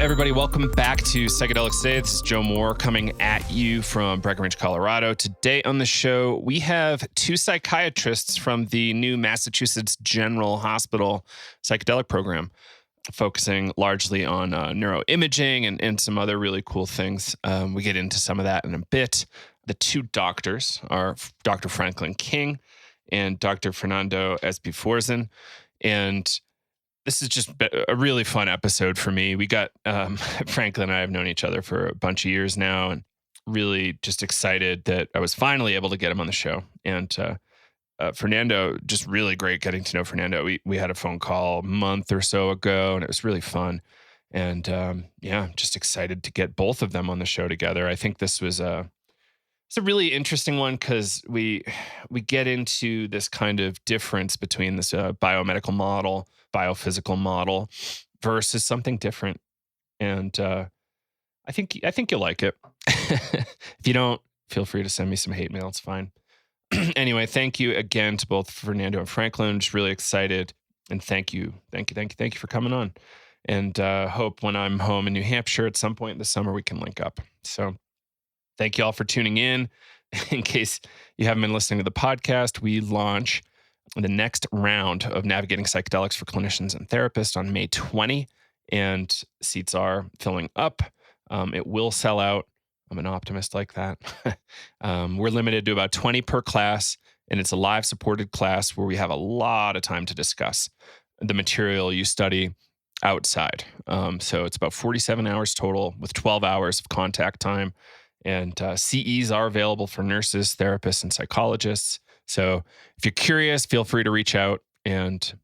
everybody. Welcome back to Psychedelics Today. This is Joe Moore coming at you from Breckenridge, Colorado. Today on the show, we have two psychiatrists from the new Massachusetts General Hospital psychedelic program, focusing largely on neuroimaging and some other really cool things. We get into some of that in a bit. The two doctors are Dr. Franklin King and Dr. Fernando Espi Forcen. And this is just a really fun episode for me. We got, Franklin and I have known each other for a bunch of years now, and really just excited that I was finally able to get him on the show. And Fernando, just really great getting to know Fernando. We had a phone call a month or so ago, and it was really fun. And just excited to get both of them on the show together. I think this was it's a really interesting one because we get into this kind of difference between this biomedical model, biophysical model versus something different. And I think you'll like it. If you don't, feel free to send me some hate mail. It's fine. Anyway, thank you again to both Fernando and Franklin. Just really excited. And thank you for coming on. And hope when I'm home in New Hampshire at some point this summer, we can link up. So thank you all for tuning in. In case you haven't been listening to the podcast, we launch the next round of Navigating Psychedelics for Clinicians and Therapists on May 20, and seats are filling up. It will sell out. I'm an optimist like that. We're limited to about 20 per class, and it's a live supported class where we have a lot of time to discuss the material you study outside. So it's about 47 hours total with 12 hours of contact time. And CEs are available for nurses, therapists, and psychologists. So if you're curious, feel free to reach out. And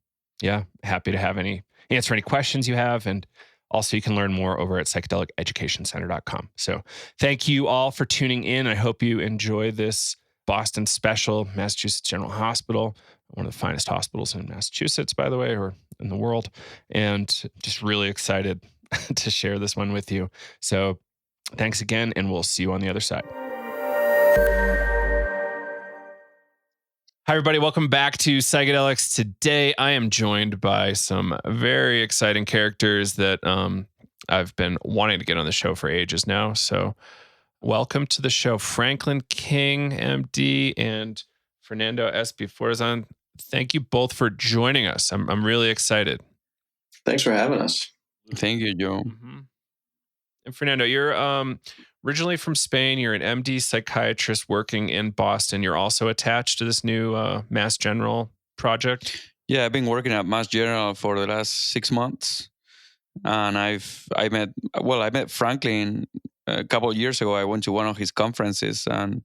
happy to answer any questions you have. And also you can learn more over at psychedeliceducationcenter.com. So thank you all for tuning in. I hope you enjoy this Boston special, Massachusetts General Hospital, one of the finest hospitals in Massachusetts, by the way, or in the world. And just really excited to share this one with you. So thanks again, and we'll see you on the other side. Hi, everybody. Welcome back to Psychedelics. Today, I am joined by some very exciting characters that I've been wanting to get on the show for ages now. So welcome to the show, Franklin King, MD, and Fernando Espi Forcen. Thank you both for joining us. I'm really excited. Thanks for having us. Thank you, Joe. Mm-hmm. And Fernando, you're originally from Spain. You're an MD psychiatrist working in Boston. You're also attached to this new Mass General project. Yeah, I've been working at Mass General for the last 6 months, and I met Franklin a couple of years ago. I went to one of his conferences, and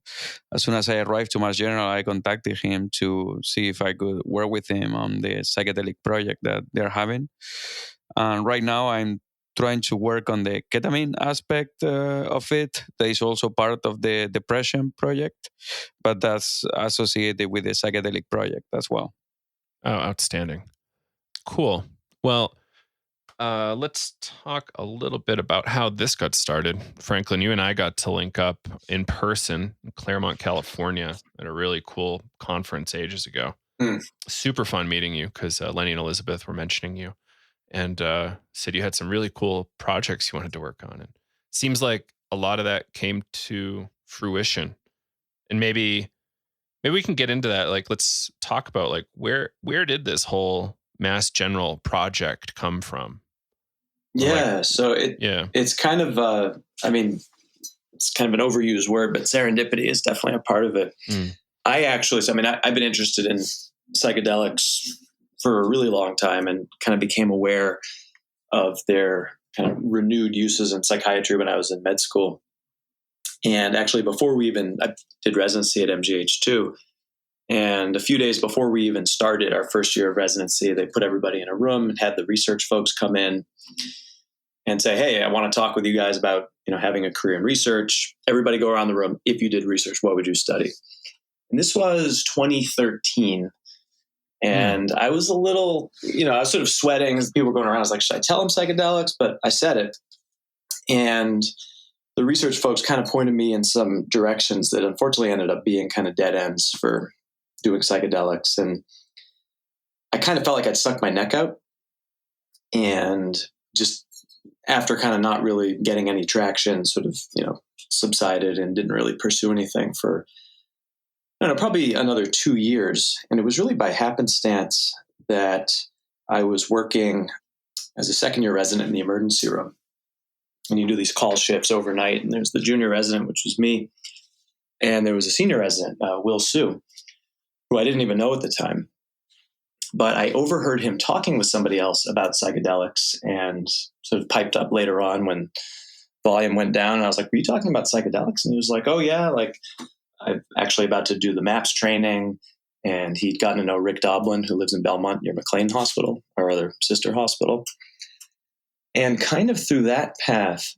as soon as I arrived to Mass General, I contacted him to see if I could work with him on the psychedelic project that they're having. And right now, I'm trying to work on the ketamine aspect of it. That is also part of the depression project, but that's associated with the psychedelic project as well. Oh, outstanding. Cool. Well, let's talk a little bit about how this got started. Franklin, you and I got to link up in person in Claremont, California at a really cool conference ages ago. Super fun meeting you because Lenny and Elizabeth were mentioning you. And said you had some really cool projects you wanted to work on. And it seems like a lot of that came to fruition. And maybe we can get into that. Like, let's talk about like where did this whole Mass General project come from? Yeah, so it's kind of it's kind of an overused word, but serendipity is definitely a part of it. I've been interested in psychedelics for a really long time and kind of became aware of their kind of renewed uses in psychiatry when I was in med school. And actually I did residency at MGH too. And a few days before we even started our first year of residency, they put everybody in a room and had the research folks come in and say, hey, I want to talk with you guys about, having a career in research. Everybody go around the room. If you did research, what would you study? And this was 2013. And I was a little, I was sort of sweating as people were going around. I was like, should I tell them psychedelics? But I said it. And the research folks kind of pointed me in some directions that unfortunately ended up being kind of dead ends for doing psychedelics. And I kind of felt like I'd stuck my neck out and just after kind of not really getting any traction, sort of, subsided and didn't really pursue anything for, I don't know, probably another 2 years. And it was really by happenstance that I was working as a second-year resident in the emergency room. And you do these call shifts overnight, and there's the junior resident, which was me, and there was a senior resident, Will Sue, who I didn't even know at the time. But I overheard him talking with somebody else about psychedelics, and sort of piped up later on when volume went down. And I was like, "Were you talking about psychedelics?" And he was like, "Oh yeah, like I'm actually about to do the MAPS training." And he'd gotten to know Rick Doblin, who lives in Belmont near McLean Hospital, our other sister hospital. And kind of through that path,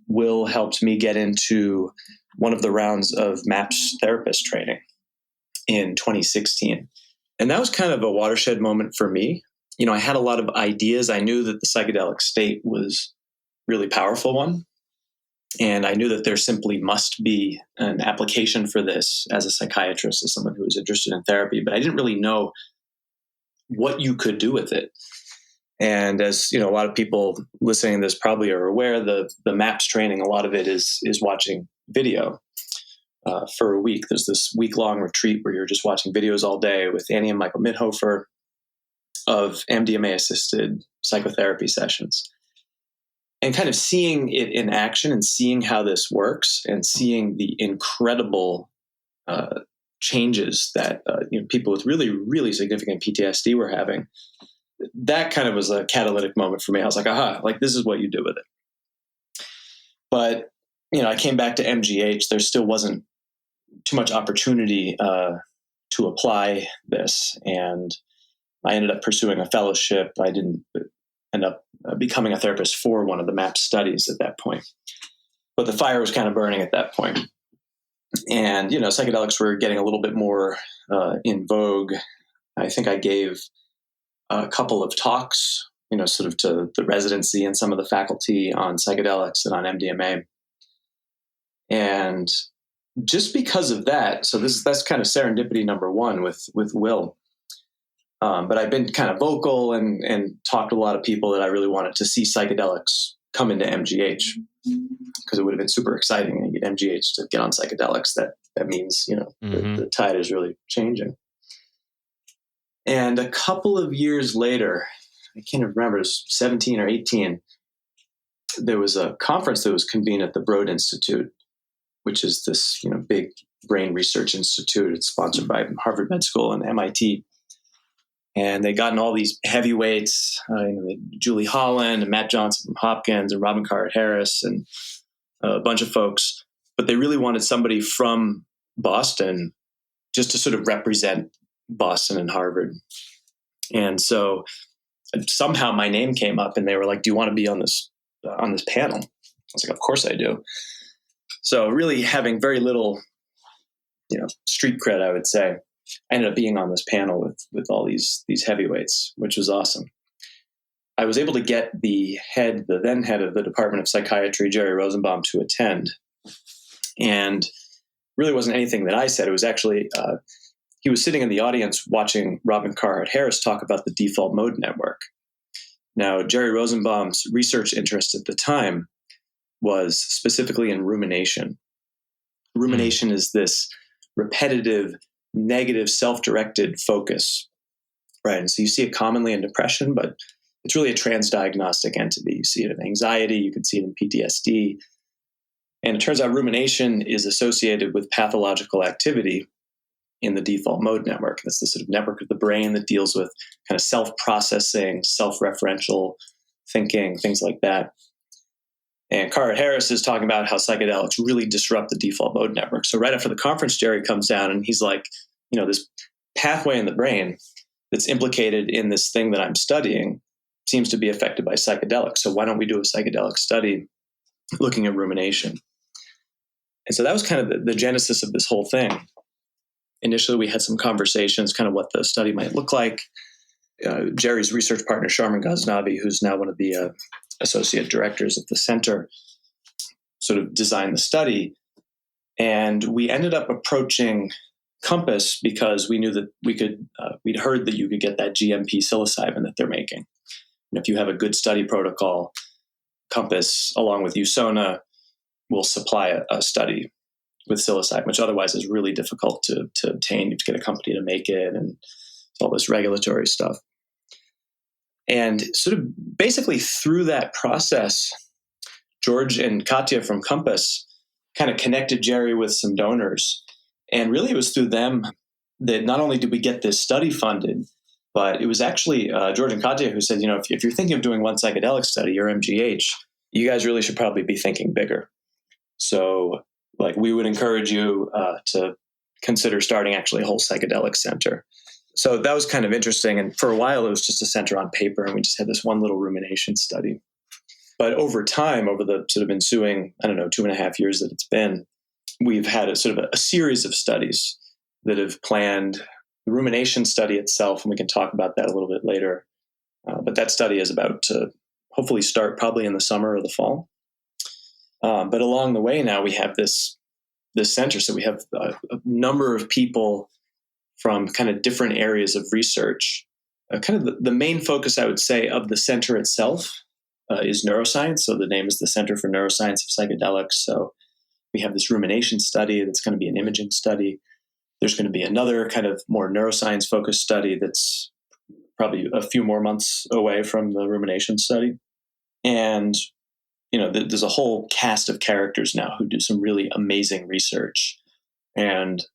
Will helped me get into one of the rounds of MAPS therapist training in 2016. And that was kind of a watershed moment for me. I had a lot of ideas. I knew that the psychedelic state was a really powerful one. And I knew that there simply must be an application for this as a psychiatrist, as someone who was interested in therapy, but I didn't really know what you could do with it. And as a lot of people listening to this probably are aware, the MAPS training, a lot of it is watching video for a week. There's this week-long retreat where you're just watching videos all day with Annie and Michael Mithofer of MDMA-assisted psychotherapy sessions. And kind of seeing it in action and seeing how this works and seeing the incredible changes that people with really, really significant PTSD were having, that kind of was a catalytic moment for me. I was like, aha, like this is what you do with it. But, I came back to MGH. There still wasn't too much opportunity to apply this. And I ended up pursuing a fellowship. I didn't end up becoming a therapist for one of the MAPS studies at that point. But the fire was kind of burning at that point. And, psychedelics were getting a little bit more in vogue. I think I gave a couple of talks, sort of to the residency and some of the faculty on psychedelics and on MDMA. And just because of that, so that's kind of serendipity number one with Will. But I've been kind of vocal and talked to a lot of people that I really wanted to see psychedelics come into MGH, because it would have been super exciting to get MGH to get on psychedelics. That means, the tide is really changing. And a couple of years later, I can't remember, it was 17 or 18, there was a conference that was convened at the Broad Institute, which is this, big brain research institute. It's sponsored by Harvard Med School and MIT. And they gotten all these heavyweights, Julie Holland and Matt Johnson from Hopkins and Robin Carhart-Harris and a bunch of folks. But they really wanted somebody from Boston just to sort of represent Boston and Harvard. And so somehow my name came up and they were like, "Do you want to be on this panel?" I was like, "Of course I do." So really having very little, street cred, I would say, I ended up being on this panel with all these heavyweights, which was awesome. I was able to get the then head of the Department of Psychiatry, Jerry Rosenbaum, to attend. And really wasn't anything that I said. It was actually, he was sitting in the audience watching Robin Carhart-Harris talk about the default mode network. Now, Jerry Rosenbaum's research interest at the time was specifically in rumination. Rumination is this repetitive, negative, self-directed focus, right? And so you see it commonly in depression, but it's really a transdiagnostic entity. You see it in anxiety, you can see it in PTSD. And it turns out rumination is associated with pathological activity in the default mode network. That's the sort of network of the brain that deals with kind of self-processing, self-referential thinking, things like that. And Carhart-Harris is talking about how psychedelics really disrupt the default mode network. So right after the conference, Jerry comes down and he's like, this pathway in the brain that's implicated in this thing that I'm studying seems to be affected by psychedelics. So why don't we do a psychedelic study looking at rumination? And so that was kind of the genesis of this whole thing. Initially, we had some conversations, kind of what the study might look like. Jerry's research partner, Sharman Ghaznavi, who's now one of the associate directors of the center, sort of designed the study. And we ended up approaching Compass because we knew that we'd heard that you could get that GMP psilocybin that they're making. And if you have a good study protocol, Compass, along with USONA, will supply a study with psilocybin, which otherwise is really difficult to obtain. You have to get a company to make it and all this regulatory stuff. And sort of basically through that process, George and Katya from Compass kind of connected Jerry with some donors. And really it was through them that not only did we get this study funded, but it was actually George and Katya who said, if you're thinking of doing one psychedelic study or MGH, you guys really should probably be thinking bigger. So we would encourage you to consider starting actually a whole psychedelic center. So that was kind of interesting. And for a while, it was just a center on paper, and we just had this one little rumination study. But over time, over the sort of ensuing, 2.5 years that it's been, we've had a series of studies that have planned. The rumination study itself, and we can talk about that a little bit later. But that study is about to hopefully start probably in the summer or the fall. But along the way now, we have this center. So we have a number of people from kind of different areas of research. Kind of the main focus, I would say, of the center itself is neuroscience. So the name is the Center for Neuroscience of Psychedelics. So we have this rumination study that's going to be an imaging study. There's going to be another kind of more neuroscience-focused study that's probably a few more months away from the rumination study. And there's a whole cast of characters now who do some really amazing research. And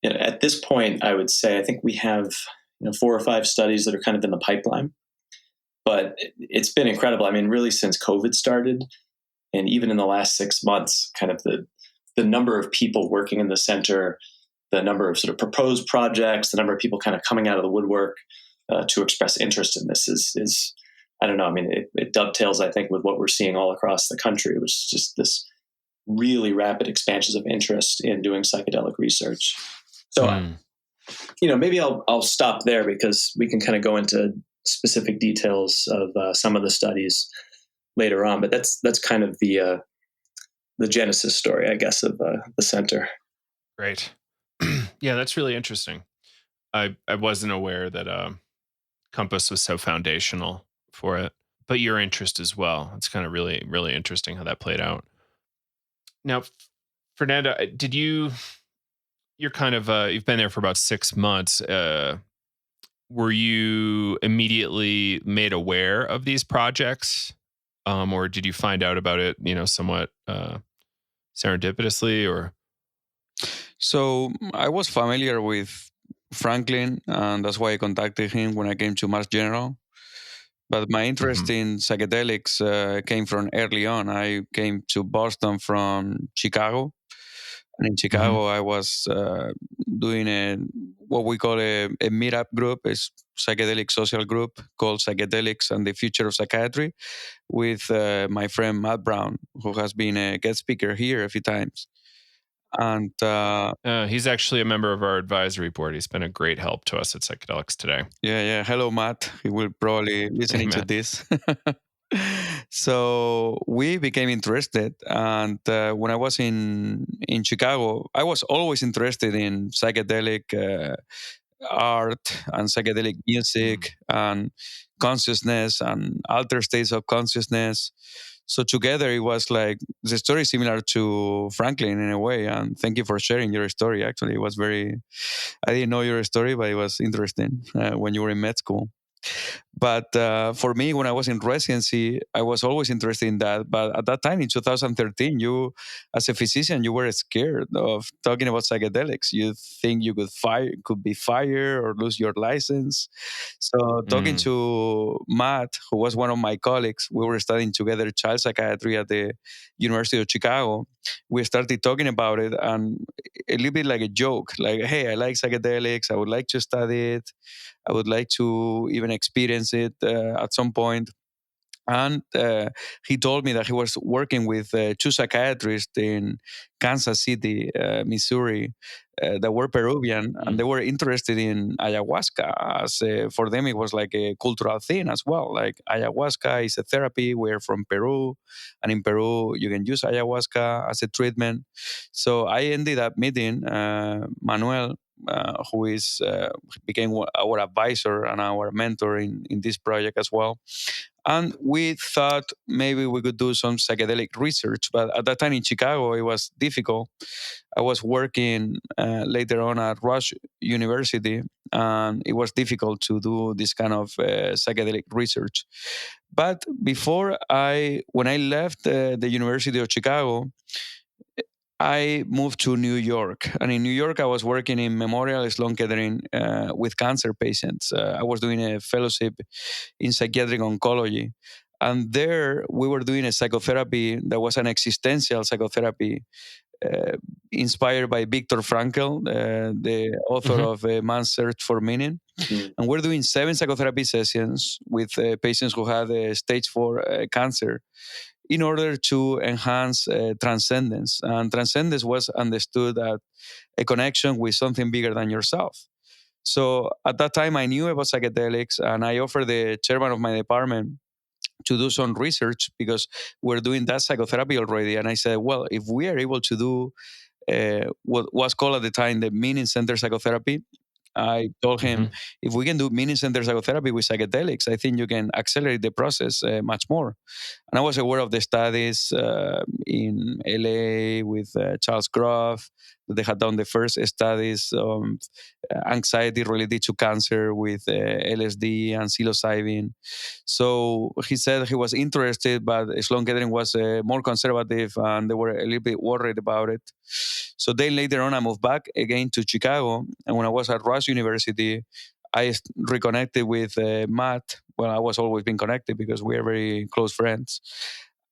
at this point, I would say I think we have 4 or 5 studies that are kind of in the pipeline. But it's been incredible. I mean, really since COVID started, and even in the last 6 months, kind of the number of people working in the center, the number of sort of proposed projects, the number of people kind of coming out of the woodwork to express interest in this is I don't know. I mean, it dovetails, I think, with what we're seeing all across the country, which is just this really rapid expansions of interest in doing psychedelic research. So, maybe I'll stop there because we can kind of go into specific details of some of the studies later on. But that's kind of the genesis story, I guess, of the center. Great. Yeah, that's really interesting. I wasn't aware that Compass was so foundational for it, but your interest as well. It's kind of really, really interesting how that played out. Now, Fernando, you're kind of, you've been there for about 6 months. Were you immediately made aware of these projects? Or did you find out about it, somewhat serendipitously or? So I was familiar with Franklin, and that's why I contacted him when I came to Mass General. But my interest in psychedelics came from early on. I came to Boston from Chicago. And in Chicago, I was doing what we call a meetup group, a psychedelic social group called Psychedelics and the Future of Psychiatry, with my friend Matt Brown, who has been a guest speaker here a few times. And he's actually a member of our advisory board. He's been a great help to us at Psychedelics Today. Yeah. Hello, Matt. He will probably listen to this. So we became interested. And when I was in Chicago, I was always interested in psychedelic art and psychedelic music and consciousness and altered states of consciousness. So together it was like the story similar to Franklin in a way. And thank you for sharing your story. Actually, it was I didn't know your story, but it was interesting when you were in med school. But for me, when I was in residency, I was always interested in that. But at that time, in 2013, you, as a physician, you were scared of talking about psychedelics. You think you could be fired or lose your license. So talking to Matt, who was one of my colleagues, we were studying together child psychiatry at the University of Chicago. We started talking about it, and a little bit like a joke, like, hey, I like psychedelics. I would like to study it. I would like to even experience it at some point. And he told me that he was working with 2 psychiatrists in Kansas City, Missouri, that were Peruvian, and they were interested in ayahuasca. As for them, it was like a cultural thing as well. Like ayahuasca is a therapy. We're from Peru, and in Peru, you can use ayahuasca as a treatment. So I ended up meeting Manuel, who became our advisor and our mentor in this project as well. And we thought maybe we could do some psychedelic research. But at that time in Chicago, it was difficult. I was working later on at Rush University, and it was difficult to do this kind of psychedelic research. But when I left the University of Chicago, I moved to New York. And in New York, I was working in Memorial Sloan Kettering with cancer patients. I was doing a fellowship in psychiatric oncology. And there we were doing a psychotherapy that was an existential psychotherapy inspired by Viktor Frankl, the author of Man's Search for Meaning. And we're doing 7 psychotherapy sessions with patients who had stage 4 cancer in order to enhance transcendence. And transcendence was understood as a connection with something bigger than yourself. So at that time, I knew about psychedelics, and I offered the chairman of my department to do some research because we're doing that psychotherapy already. And I said, well, if we are able to do what was called at the time the meaning-centered psychotherapy, I told him, if we can do meaning-centered psychotherapy with psychedelics, I think you can accelerate the process much more. And I was aware of the studies in LA with Charles Groff. They had done the first studies on anxiety related to cancer with LSD and psilocybin. So he said he was interested, but Sloan Kettering was more conservative and they were a little bit worried about it. So then later on, I moved back again to Chicago. And when I was at Rush University, I reconnected with Matt. Well, I was always been connected because we are very close friends.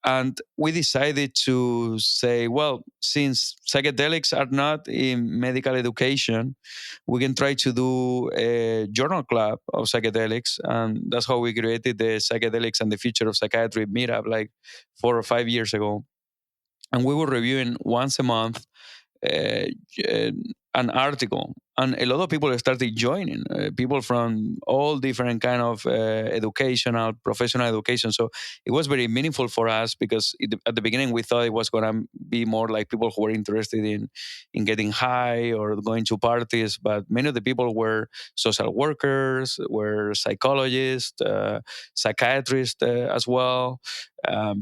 And we decided to say, well, since psychedelics are not in medical education, we can try to do a journal club of psychedelics. And that's how we created the Psychedelics and the Future of Psychiatry meetup like 4 or 5 years ago. And we were reviewing once a month an article, and a lot of people started joining, people from all different kind of educational, professional education. So it was very meaningful for us because at the beginning we thought it was going to be more like people who were interested in getting high or going to parties, but many of the people were social workers, were psychologists, psychiatrists as well.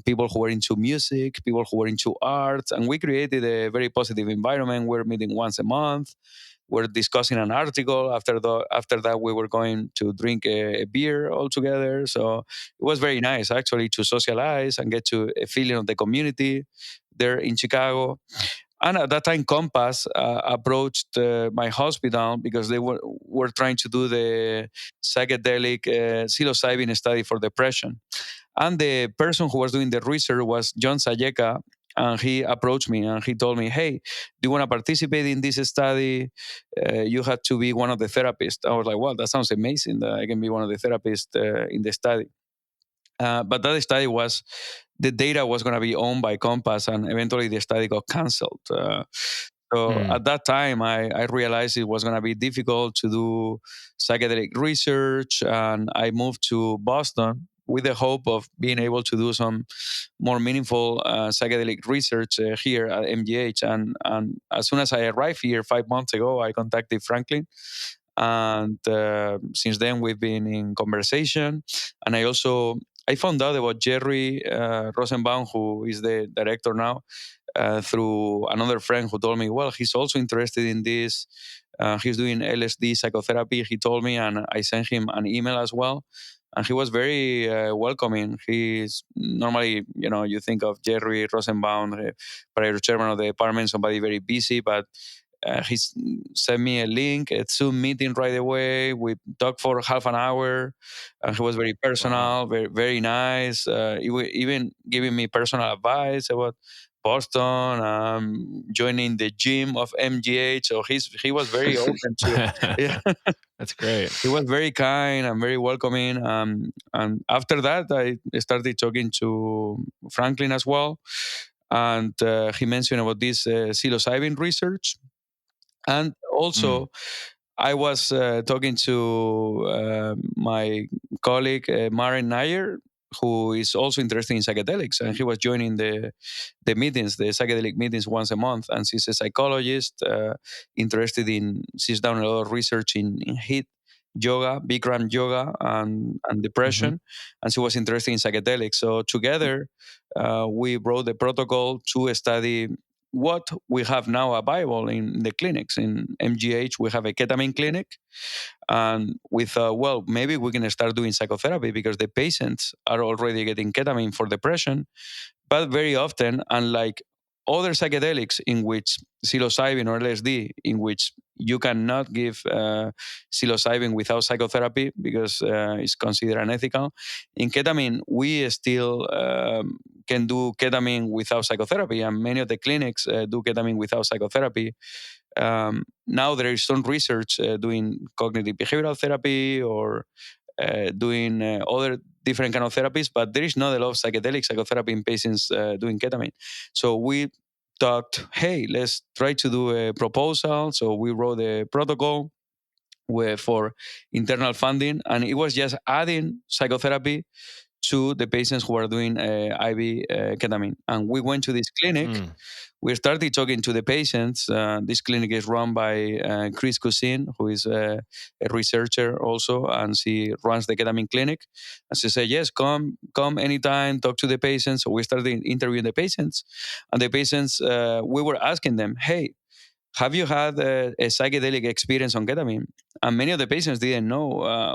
People who were into music, people who were into art, and we created a very positive environment. We're meeting once a month. We're discussing an article. After that, we were going to drink a beer all together. So it was very nice actually to socialize and get to a feeling of the community there in Chicago. And at that time, Compass approached my hospital because they were trying to do the psychedelic psilocybin study for depression. And the person who was doing the research was John Sayeka, and he approached me and he told me, hey, do you want to participate in this study? You have to be one of the therapists. I was like, well, that sounds amazing that I can be one of the therapists in the study. But that study the data was going to be owned by Compass, and eventually the study got canceled. So at that time, I realized it was going to be difficult to do psychedelic research, and I moved to Boston with the hope of being able to do some more meaningful psychedelic research here at MGH. And as soon as I arrived here 5 months ago, I contacted Franklin. And since then, we've been in conversation. And I found out about Jerry Rosenbaum, who is the director now, through another friend who told me, well, he's also interested in this. He's doing LSD psychotherapy, he told me, and I sent him an email as well. And he was very welcoming. He's normally, you think of Jerry Rosenbaum, prior chairman of the department, somebody very busy, but he sent me a link, a Zoom meeting right away. We talked for half an hour, and he was very personal, very, very nice. He was even giving me personal advice about Boston, joining the gym of MGH. So he was very open to it. Yeah. That's great. He was very kind and very welcoming. And after that, I started talking to Franklin as well. And he mentioned about this psilocybin research. And also, I was talking to my colleague, Maren Nair, who is also interested in psychedelics. And he was joining the meetings, the psychedelic meetings once a month. And she's a psychologist, she's done a lot of research in heat yoga, Bikram yoga, and depression, and she was interested in psychedelics. So together, we wrote the protocol to study what we have now available in the clinics. In MGH, we have a ketamine clinic, and we thought, well, maybe we can start doing psychotherapy because the patients are already getting ketamine for depression. But very often, unlike other psychedelics in which psilocybin or LSD, in which you cannot give psilocybin without psychotherapy because it's considered unethical, in ketamine, we still can do ketamine without psychotherapy, and many of the clinics do ketamine without psychotherapy. Now there is some research doing cognitive behavioral therapy or doing other different kind of therapies, but there is not a lot of psychedelic psychotherapy in patients doing ketamine. So we thought, hey, let's try to do a proposal. So we wrote a protocol for internal funding, and it was just adding psychotherapy to the patients who are doing IV ketamine. And we went to this clinic. We started talking to the patients. This clinic is run by Chris Cousin, who is a researcher also, and she runs the ketamine clinic. And she said, yes, come anytime, talk to the patients. So we started interviewing the patients. And the patients, we were asking them, hey, have you had a psychedelic experience on ketamine? And many of the patients didn't know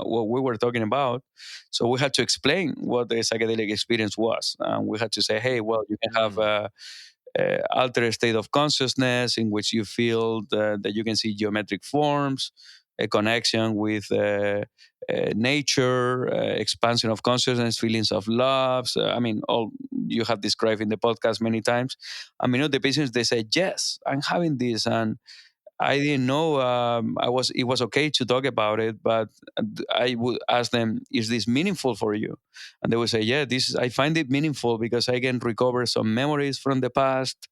what we were talking about. So we had to explain what the psychedelic experience was. We had to say, hey, well, you can have altered state of consciousness in which you feel that you can see geometric forms, a connection with nature, expansion of consciousness, feelings of love. I mean, all you have described in the podcast many times. I mean, the patients, they say, yes, I'm having this. And I didn't know it was okay to talk about it, but I would ask them, is this meaningful for you? And they would say, yeah, I find it meaningful because I can recover some memories from the past.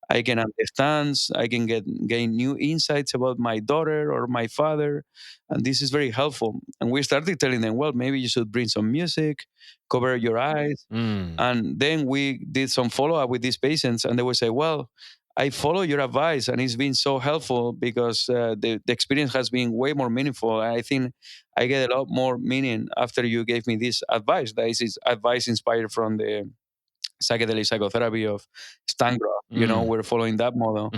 I can understand, I can gain new insights about my daughter or my father. And this is very helpful. And we started telling them, well, maybe you should bring some music, cover your eyes. And then we did some follow-up with these patients, and they would say, well, I follow your advice, and it's been so helpful because the experience has been way more meaningful. And I think I get a lot more meaning after you gave me this advice. That is advice inspired from the psychedelic psychotherapy of Stangrove. We're following that model.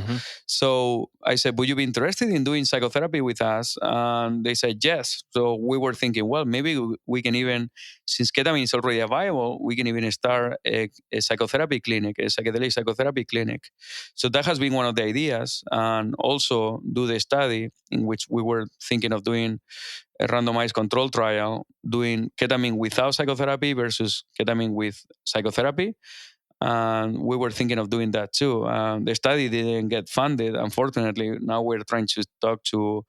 So I said, would you be interested in doing psychotherapy with us? And they said yes. So we were thinking, well, maybe we can even, since ketamine is already available, we can even start a psychotherapy clinic, a psychedelic psychotherapy clinic. So that has been one of the ideas, and also do the study in which we were thinking of doing a randomized control trial, doing ketamine without psychotherapy versus ketamine with psychotherapy. And we were thinking of doing that too. The study didn't get funded, unfortunately. Now we're trying to talk to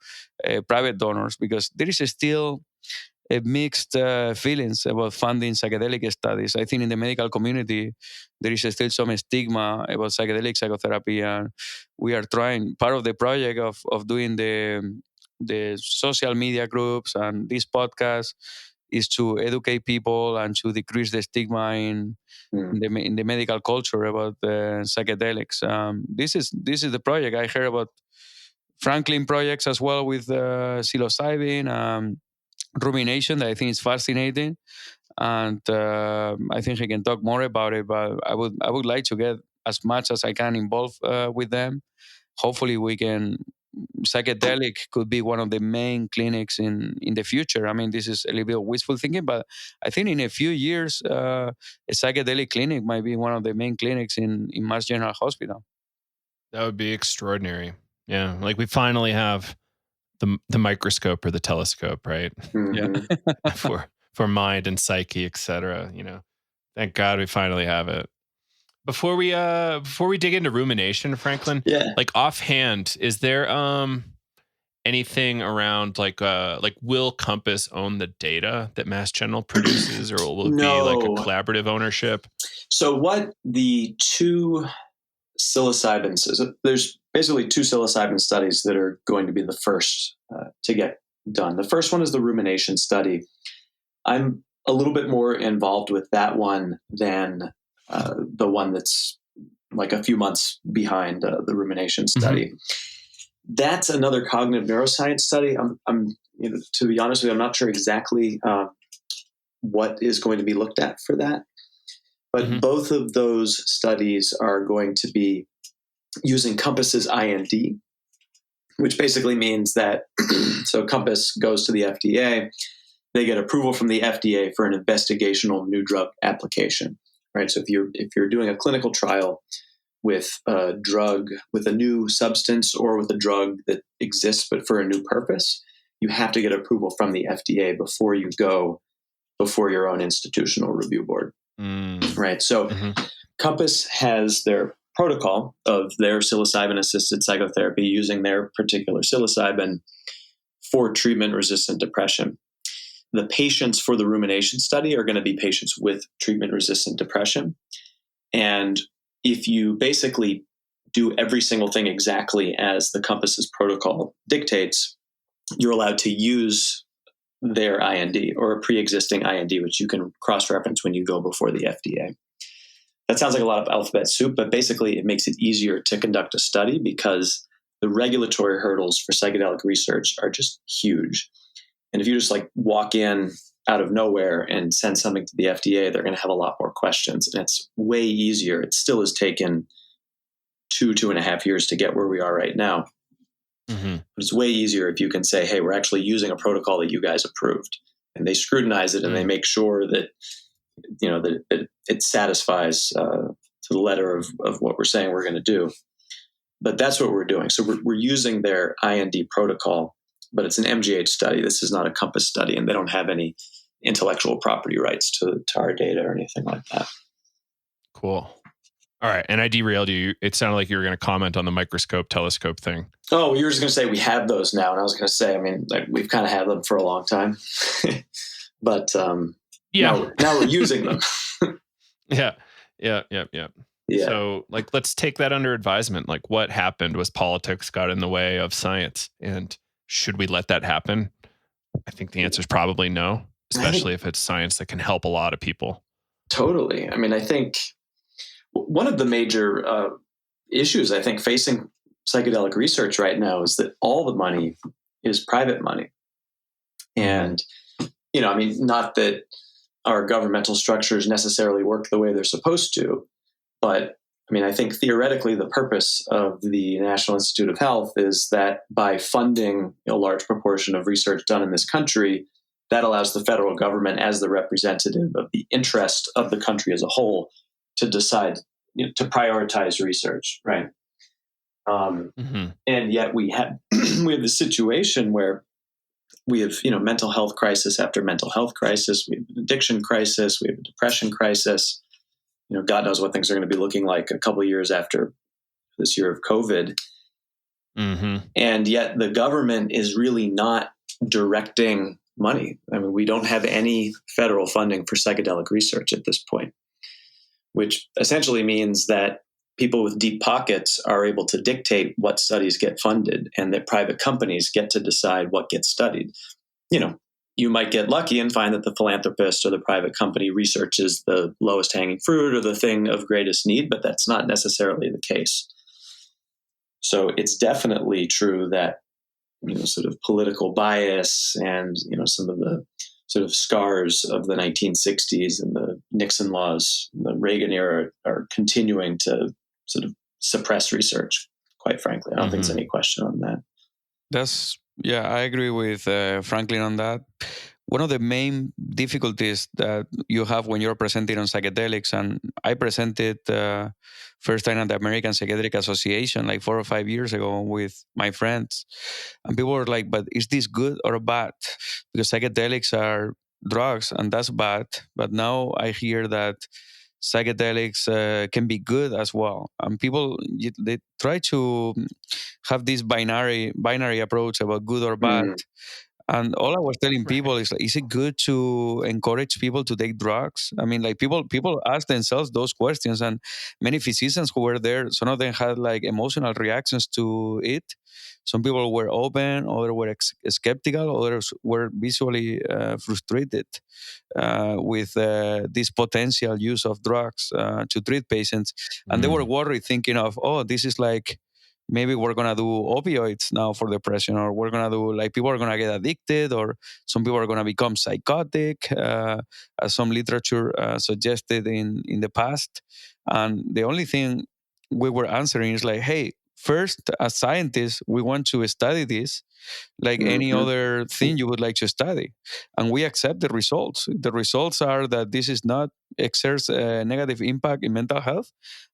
private donors because there is still a mixed feelings about funding psychedelic studies. I think in the medical community, there is still some stigma about psychedelic psychotherapy. And we are trying, part of the project of doing the social media groups and this podcast is to educate people and to decrease the stigma in the medical culture about psychedelics. This is the project. I heard about Franklin projects as well with psilocybin, rumination, that I think is fascinating, and I think I can talk more about it. But I would like to get as much as I can involved with them. Hopefully, psychedelic could be one of the main clinics in the future. I mean, this is a little bit of wishful thinking, but I think in a few years, a psychedelic clinic might be one of the main clinics in Mass General Hospital. That would be extraordinary. Yeah, like we finally have the microscope or the telescope, right? Yeah. for mind and psyche, etc. Thank God we finally have it. Before we dig into rumination, Franklin, like offhand, is there anything around like will Compass own the data that Mass General produces, or will it be like a collaborative ownership? So what the two psilocybins, there's basically two psilocybin studies that are going to be the first to get done. The first one is the rumination study. I'm a little bit more involved with that one than the one that's like a few months behind the rumination study. that's another cognitive neuroscience study. To be honest with you, I'm not sure exactly what is going to be looked at for that. But both of those studies are going to be using Compass's IND, which basically means that so Compass goes to the FDA, they get approval from the FDA for an investigational new drug application, right? So if you're doing a clinical trial with a drug, with a new substance, or with a drug that exists but for a new purpose, you have to get approval from the FDA before you go before your own institutional review board, right? So Compass has their protocol of their psilocybin-assisted psychotherapy using their particular psilocybin for treatment-resistant depression. The patients for the rumination study are going to be patients with treatment-resistant depression. And if you basically do every single thing exactly as the Compass's protocol dictates, you're allowed to use their IND or a pre-existing IND, which you can cross-reference when you go before the FDA. That sounds like a lot of alphabet soup, but basically it makes it easier to conduct a study because the regulatory hurdles for psychedelic research are just huge. And if you just like walk in out of nowhere and send something to the FDA, they're going to have a lot more questions. And it's way easier. It still has taken 2.5 years to get where we are right now. But it's way easier if you can say, hey, we're actually using a protocol that you guys approved. And they scrutinize it and they make sure that, that it satisfies to the letter of what we're saying we're going to do. But that's what we're doing. So we're using their IND protocol, but it's an MGH study. This is not a Compass study, and they don't have any intellectual property rights to our data or anything like that. Cool. All right. And I derailed you. It sounded like you were going to comment on the microscope telescope thing. Oh, you were just going to say we have those now. And I was going to say, I mean, like, we've kind of had them for a long time, but now we're using them. Yeah. So let's take that under advisement. Like, what happened was politics got in the way of science, and should we let that happen? I think the answer is probably no, especially if it's science that can help a lot of people. Totally. I mean, I think one of the major issues I think facing psychedelic research right now is that all the money is private money. And, I mean, not that our governmental structures necessarily work the way they're supposed to, but I mean, I think theoretically the purpose of the National Institute of Health is that by funding a large proportion of research done in this country, that allows the federal government as the representative of the interest of the country as a whole to decide, to prioritize research, right? And yet we have the situation where we have, mental health crisis after mental health crisis. We have an addiction crisis. We have a depression crisis. God knows what things are going to be looking like a couple of years after this year of COVID. And yet the government is really not directing money. I mean, we don't have any federal funding for psychedelic research at this point, which essentially means that people with deep pockets are able to dictate what studies get funded and that private companies get to decide what gets studied. You might get lucky and find that the philanthropist or the private company researches the lowest hanging fruit or the thing of greatest need, but that's not necessarily the case. So it's definitely true that, sort of political bias and, some of the sort of scars of the 1960s and the Nixon laws, the Reagan era are continuing to sort of suppress research, quite frankly. I don't think there's any question on that. I agree with Franklin on that. One of the main difficulties that you have when you're presenting on psychedelics, and I presented first time at the American Psychedelic Association like 4 or 5 years ago with my friends, and people were like, but is this good or bad? Because psychedelics are drugs and that's bad. But now I hear that psychedelics can be good as well, and people they try to have this binary approach about good or bad. And all I was telling people is it good to encourage people to take drugs? I mean, like people ask themselves those questions, and many physicians who were there, some of them had like emotional reactions to it. Some people were open, others were skeptical, others were visually frustrated with this potential use of drugs to treat patients. And they were worried, thinking of, this is like, maybe we're going to do opioids now for depression, or we're going to do, like, people are going to get addicted, or some people are going to become psychotic, as some literature suggested in the past. And the only thing we were answering is like, hey, first, as scientists, we want to study this like any other thing you would like to study. And we accept the results. The results are that this is not exerts a negative impact in mental health.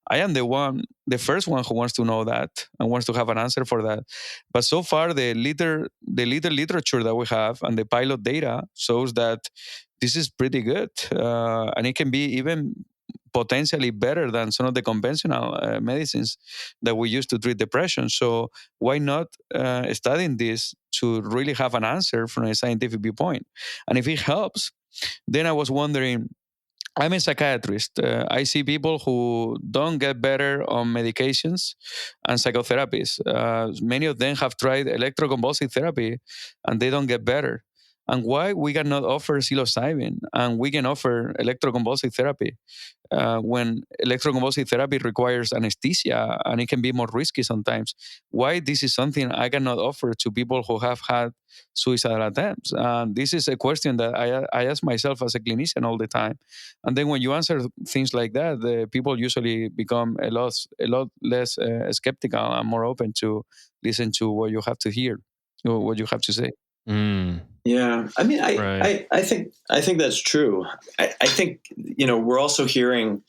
I am the first one who wants to know that and wants to have an answer for that. But so far, the little literature that we have and the pilot data shows that this is pretty good. And it can be even potentially better than some of the conventional medicines that we use to treat depression. So why not studying this to really have an answer from a scientific viewpoint? And if it helps, then I was wondering, I'm a psychiatrist. I see people who don't get better on medications and psychotherapies. Many of them have tried electroconvulsive therapy and they don't get better. And why we cannot offer psilocybin and we can offer electroconvulsive therapy when electroconvulsive therapy requires anesthesia and it can be more risky sometimes? Why this is something I cannot offer to people who have had suicidal attempts? And this is a question that I ask myself as a clinician all the time. And then when you answer things like that, the people usually become a lot less skeptical and more open to listen to what you have to hear, or what you have to say. Yeah, I mean, I think that's true. I think, we're also hearing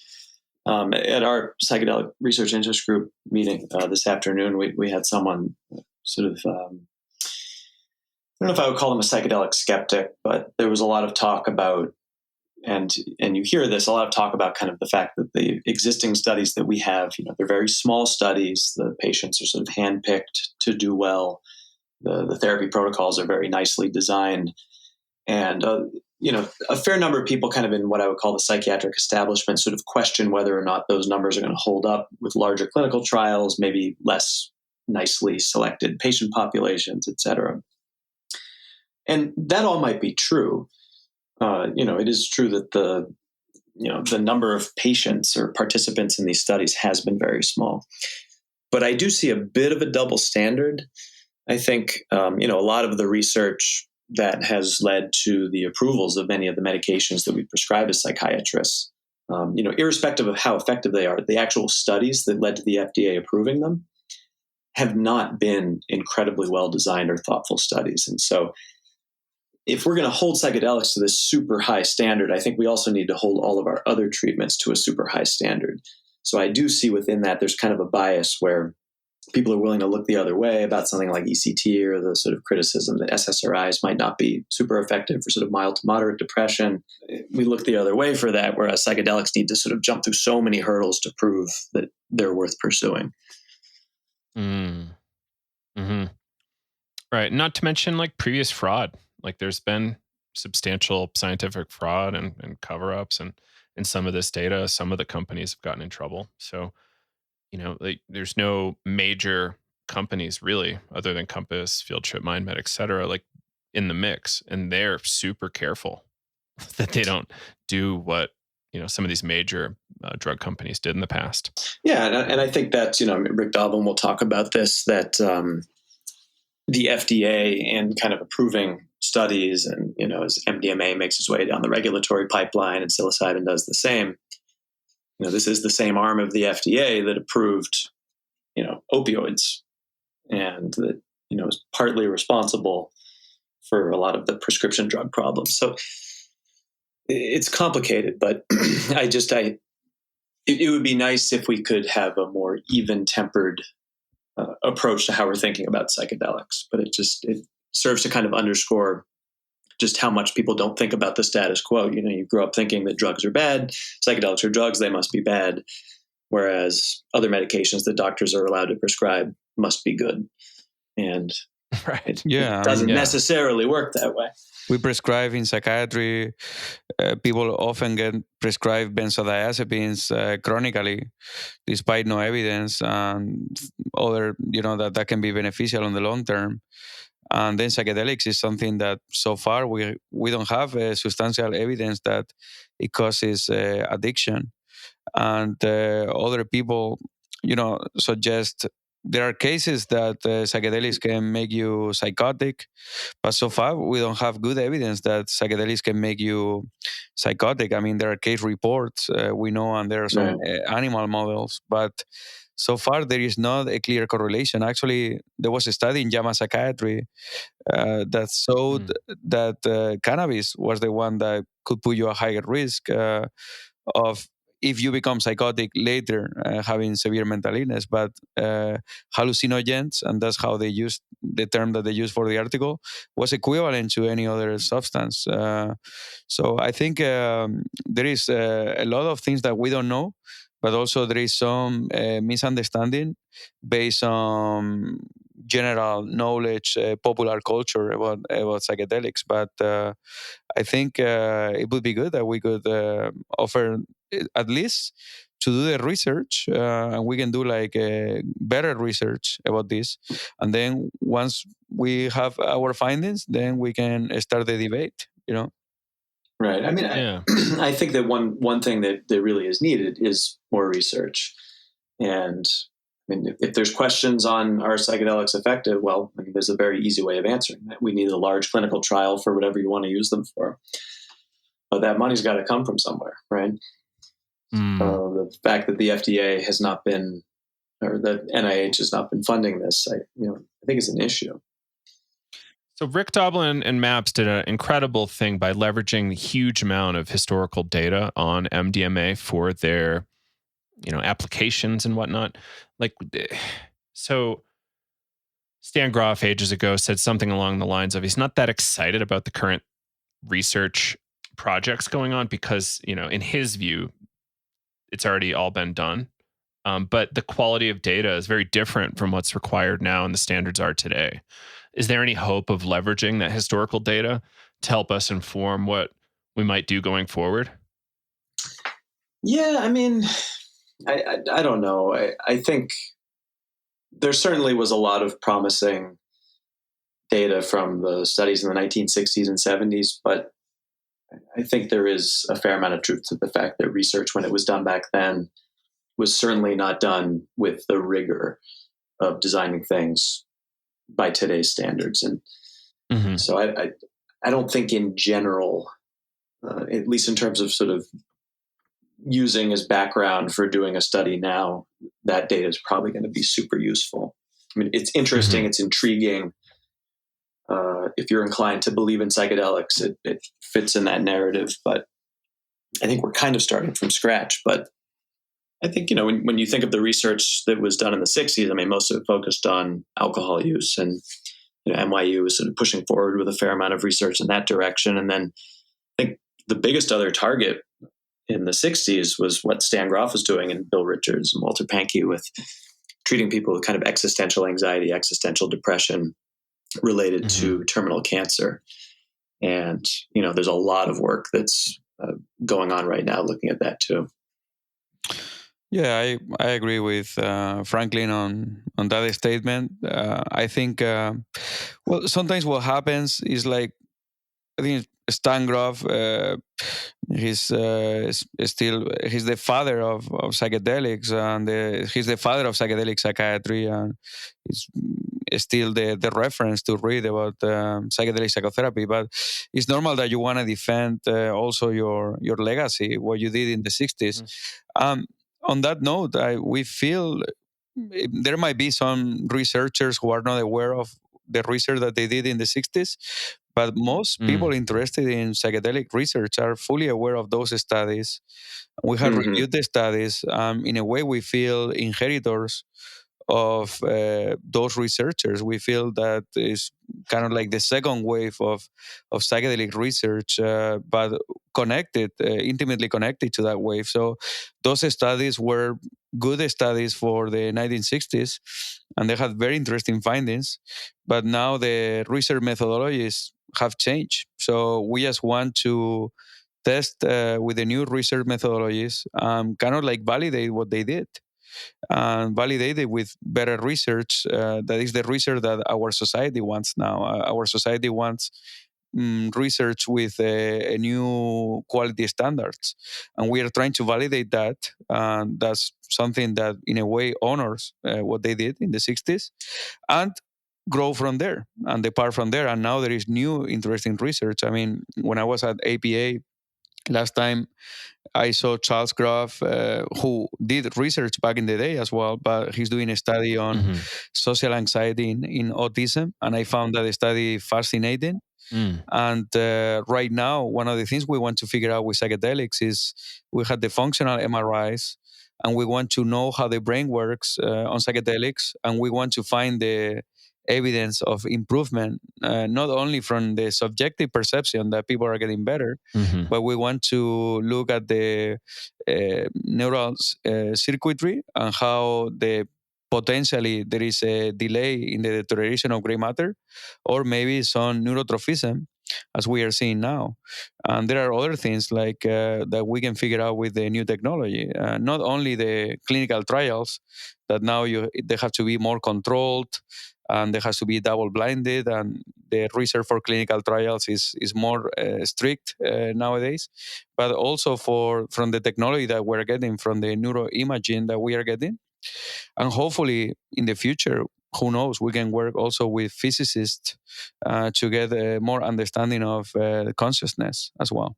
at our psychedelic research interest group meeting this afternoon, we had someone sort of, I don't know if I would call them a psychedelic skeptic, but there was a lot of talk about, and you hear this, a lot of talk about kind of the fact that the existing studies that we have, they're very small studies. The patients are sort of handpicked to do well. The therapy protocols are very nicely designed. And, a fair number of people kind of in what I would call the psychiatric establishment sort of question whether or not those numbers are going to hold up with larger clinical trials, maybe less nicely selected patient populations, et cetera. And that all might be true. It is true that the number of patients or participants in these studies has been very small. But I do see a bit of a double standard. I think, a lot of the research that has led to the approvals of many of the medications that we prescribe as psychiatrists, irrespective of how effective they are, the actual studies that led to the FDA approving them have not been incredibly well designed or thoughtful studies. And so if we're going to hold psychedelics to this super high standard, I think we also need to hold all of our other treatments to a super high standard. So I do see within that there's kind of a bias where people are willing to look the other way about something like ECT, or the sort of criticism that SSRIs might not be super effective for sort of mild to moderate depression. We look the other way for that, whereas psychedelics need to sort of jump through so many hurdles to prove that they're worth pursuing. Right. Not to mention like previous fraud. Like there's been substantial scientific fraud and cover-ups and in some of this data. Some of the companies have gotten in trouble. So like there's no major companies really, other than Compass, Field Trip, MindMed, et cetera, like in the mix, and they're super careful that they don't do what some of these major drug companies did in the past. Yeah, and I think that Rick Doblin will talk about this, that the FDA and kind of approving studies, and as MDMA makes its way down the regulatory pipeline, and psilocybin does the same. This is the same arm of the FDA that approved, opioids, and that, is partly responsible for a lot of the prescription drug problems. So it's complicated, but it would be nice if we could have a more even-tempered approach to how we're thinking about psychedelics. But it serves to kind of underscore just how much people don't think about the status quo. You grow up thinking that drugs are bad, psychedelics are drugs, they must be bad, whereas other medications that doctors are allowed to prescribe must be good. And it doesn't necessarily work that way. We prescribe in psychiatry, people often get prescribed benzodiazepines chronically, despite no evidence, and other, that can be beneficial on the long term. And then psychedelics is something that so far we don't have substantial evidence that it causes addiction. And other people, suggest there are cases that psychedelics can make you psychotic, but so far we don't have good evidence that psychedelics can make you psychotic. I mean, there are case reports we know, and there are some animal models, but so far there is not a clear correlation. Actually, there was a study in JAMA Psychiatry that showed that cannabis was the one that could put you at higher risk of if you become psychotic later, having severe mental illness. But hallucinogens, and that's how they used the term that they used for the article, was equivalent to any other substance. So I think there is a lot of things that we don't know, but also there is some misunderstanding based on general knowledge, popular culture about psychedelics. But I think it would be good that we could offer at least to do the research, and we can do like better research about this. And then once we have our findings, then we can start the debate, Right. I mean, I think that one thing that really is needed is more research. And I mean, if there's questions on are psychedelics effective, well, I mean, there's a very easy way of answering that. We need a large clinical trial for whatever you want to use them for. But that money's got to come from somewhere, right? The fact that the FDA has not been, or the NIH has not been funding this, I think is an issue. So Rick Doblin and MAPS did an incredible thing by leveraging the huge amount of historical data on MDMA for their, applications and whatnot. So Stan Groff ages ago said something along the lines of he's not that excited about the current research projects going on because, in his view, it's already all been done. But the quality of data is very different from what's required now and the standards are today. Is there any hope of leveraging that historical data to help us inform what we might do going forward? Yeah, I mean, I don't know. I think there certainly was a lot of promising data from the studies in the 1960s and 70s, but I think there is a fair amount of truth to the fact that research, when it was done back then, was certainly not done with the rigor of designing things by today's standards. And so I don't think in general, at least in terms of sort of using as background for doing a study now, that data is probably going to be super useful. I mean, it's interesting, it's intriguing. If you're inclined to believe in psychedelics, it fits in that narrative. But I think we're kind of starting from scratch. But I think, when you think of the research that was done in the 60s, I mean, most of it focused on alcohol use, and NYU was sort of pushing forward with a fair amount of research in that direction. And then I think the biggest other target in the 60s was what Stan Groff was doing, and Bill Richards and Walter Pankey, with treating people with kind of existential anxiety, existential depression related to terminal cancer. And, there's a lot of work that's going on right now looking at that too. Yeah, I agree with Franklin on that statement. I think, sometimes what happens is I think Stan Groff, he's the father of psychedelics, and he's the father of psychedelic psychiatry, and he's still the reference to read about psychedelic psychotherapy. But it's normal that you want to defend also your legacy, what you did in the 60s. On that note, we feel there might be some researchers who are not aware of the research that they did in the 60s, but most people interested in psychedelic research are fully aware of those studies. We have reviewed the studies. In a way, we feel inheritors of those researchers. We feel that is kind of like the second wave of psychedelic research, but connected, intimately connected to that wave. So those studies were good studies for the 1960s, and they had very interesting findings. But now the research methodologies have changed. So we just want to test with the new research methodologies, kind of like validate what they did. And validate it with better research. That is the research that our society wants now. Our society wants research with a new quality standards, and we are trying to validate that. And that's something that, in a way, honors what they did in the 60s, and grow from there and depart from there. And now there is new interesting research. I mean, when I was at APA last time, I saw Charles Groff, who did research back in the day as well, but he's doing a study on social anxiety in autism. And I found that study fascinating. And right now, one of the things we want to figure out with psychedelics is we had the functional MRIs, and we want to know how the brain works on psychedelics, and we want to find the evidence of improvement, not only from the subjective perception that people are getting better, but we want to look at the neural circuitry and how potentially there is a delay in the deterioration of gray matter, or maybe some neurotrophism, as we are seeing now. And there are other things like that we can figure out with the new technology. Not only the clinical trials, that now they have to be more controlled, and there has to be double-blinded, and the research for clinical trials is more strict nowadays. But also from the technology that we're getting, from the neuroimaging that we are getting. And hopefully in the future, who knows, we can work also with physicists to get more understanding of consciousness as well.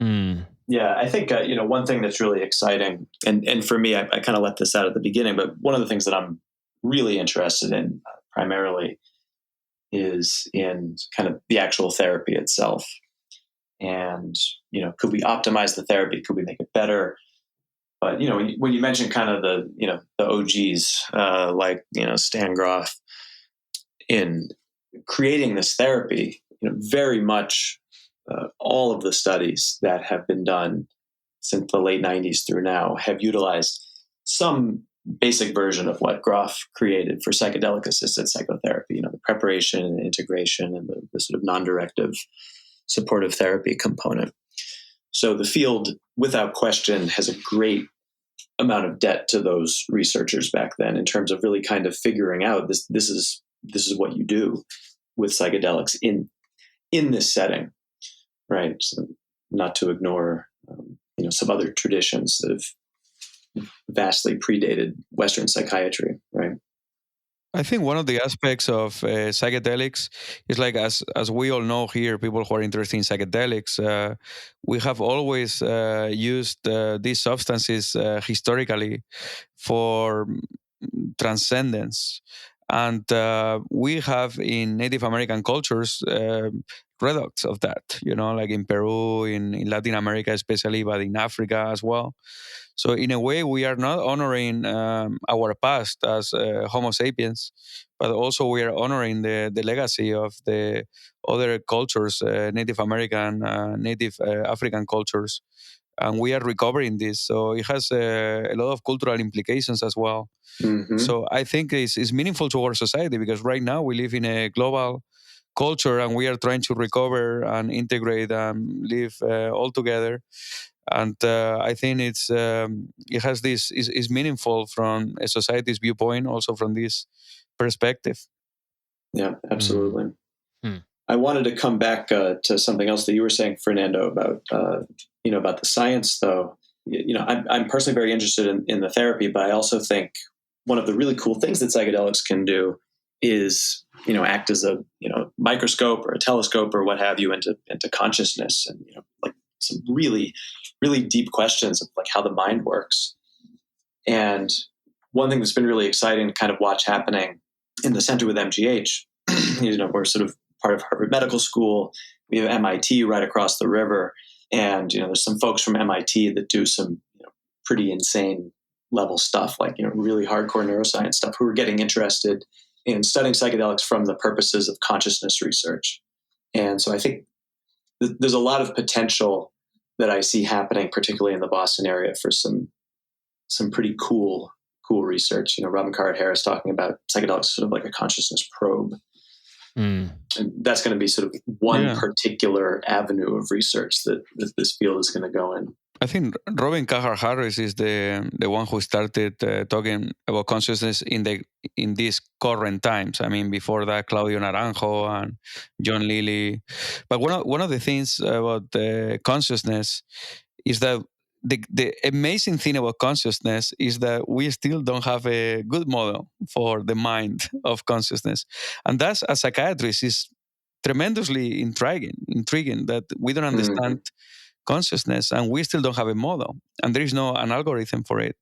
Yeah, I think, one thing that's really exciting, and for me, I kind of let this out at the beginning, but one of the things that I'm really interested in primarily is in kind of the actual therapy itself. And, could we optimize the therapy? Could we make it better? But, when you mention kind of the OGs, like, Stan Grof, in creating this therapy, very much all of the studies that have been done since the late 90s through now have utilized some basic version of what Grof created for psychedelic-assisted psychotherapy, the preparation and integration and the sort of non-directive supportive therapy component. So the field, without question, has a great amount of debt to those researchers back then in terms of really kind of figuring out this is what you do with psychedelics in this setting, right? So not to ignore some other traditions that have vastly predated Western psychiatry, right? I think one of the aspects of psychedelics is, like, as we all know here, people who are interested in psychedelics, we have always used these substances historically for transcendence. And we have in Native American cultures products of that, like in Peru, in Latin America especially, but in Africa as well. So in a way, we are not honoring our past as Homo sapiens, but also we are honoring the legacy of the other cultures, Native American, Native African cultures. And we are recovering this. So it has a lot of cultural implications as well. Mm-hmm. So I think it's meaningful to our society, because right now we live in a global culture and we are trying to recover and integrate and live all together. And I think it has this is meaningful from a society's viewpoint, also from this perspective. Yeah, absolutely. Mm-hmm. I wanted to come back to something else that you were saying, Fernando, about about the science, though. I'm personally very interested in the therapy, but I also think one of the really cool things that psychedelics can do is, act as a, microscope or a telescope or what have you into consciousness, and, like some really, really deep questions of like how the mind works. And one thing that's been really exciting to kind of watch happening in the center with MGH, we're sort of part of Harvard Medical School. We have MIT right across the river. And, there's some folks from MIT that do some pretty insane level stuff, like, really hardcore neuroscience stuff, who are getting interested in studying psychedelics from the purposes of consciousness research. And so I think there's a lot of potential that I see happening, particularly in the Boston area, for some pretty cool research. Robin Carhart-Harris talking about psychedelics sort of like a consciousness probe. And that's going to be sort of one particular avenue of research that this field is going to go in. I think Robin Carhart-Harris is the one who started talking about consciousness in these current times. I mean, before that, Claudio Naranjo and John Lilly. But one of the things about consciousness is that the amazing thing about consciousness is that we still don't have a good model for the mind of consciousness. And that's, as psychiatrists, is tremendously intriguing that we don't understand consciousness and we still don't have a model and there is an algorithm for it.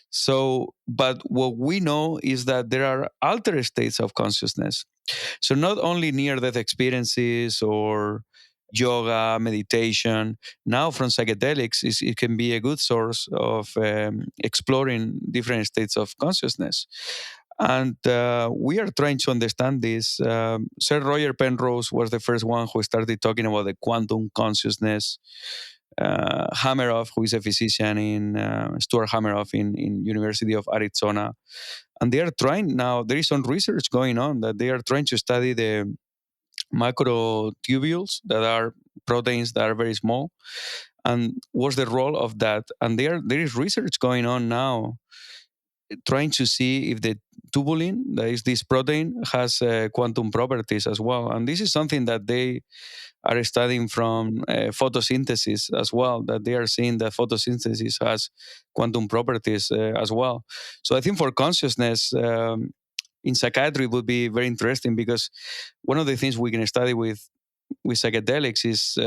So, but what we know is that there are altered states of consciousness. So not only near-death experiences or yoga, meditation, now from psychedelics, it can be a good source of exploring different states of consciousness. And we are trying to understand this. Sir Roger Penrose was the first one who started talking about the quantum consciousness. Hameroff, who is a physician Stuart Hameroff in University of Arizona. And they are trying now, there is some research going on that they are trying to study the microtubules that are proteins that are very small. And what's the role of that? And there is research going on now trying to see if the tubulin, that is this protein, has quantum properties as well. And this is something that they are studying from photosynthesis as well, that they are seeing that photosynthesis has quantum properties as well. So I think for consciousness, in psychiatry would be very interesting because one of the things we can study with psychedelics is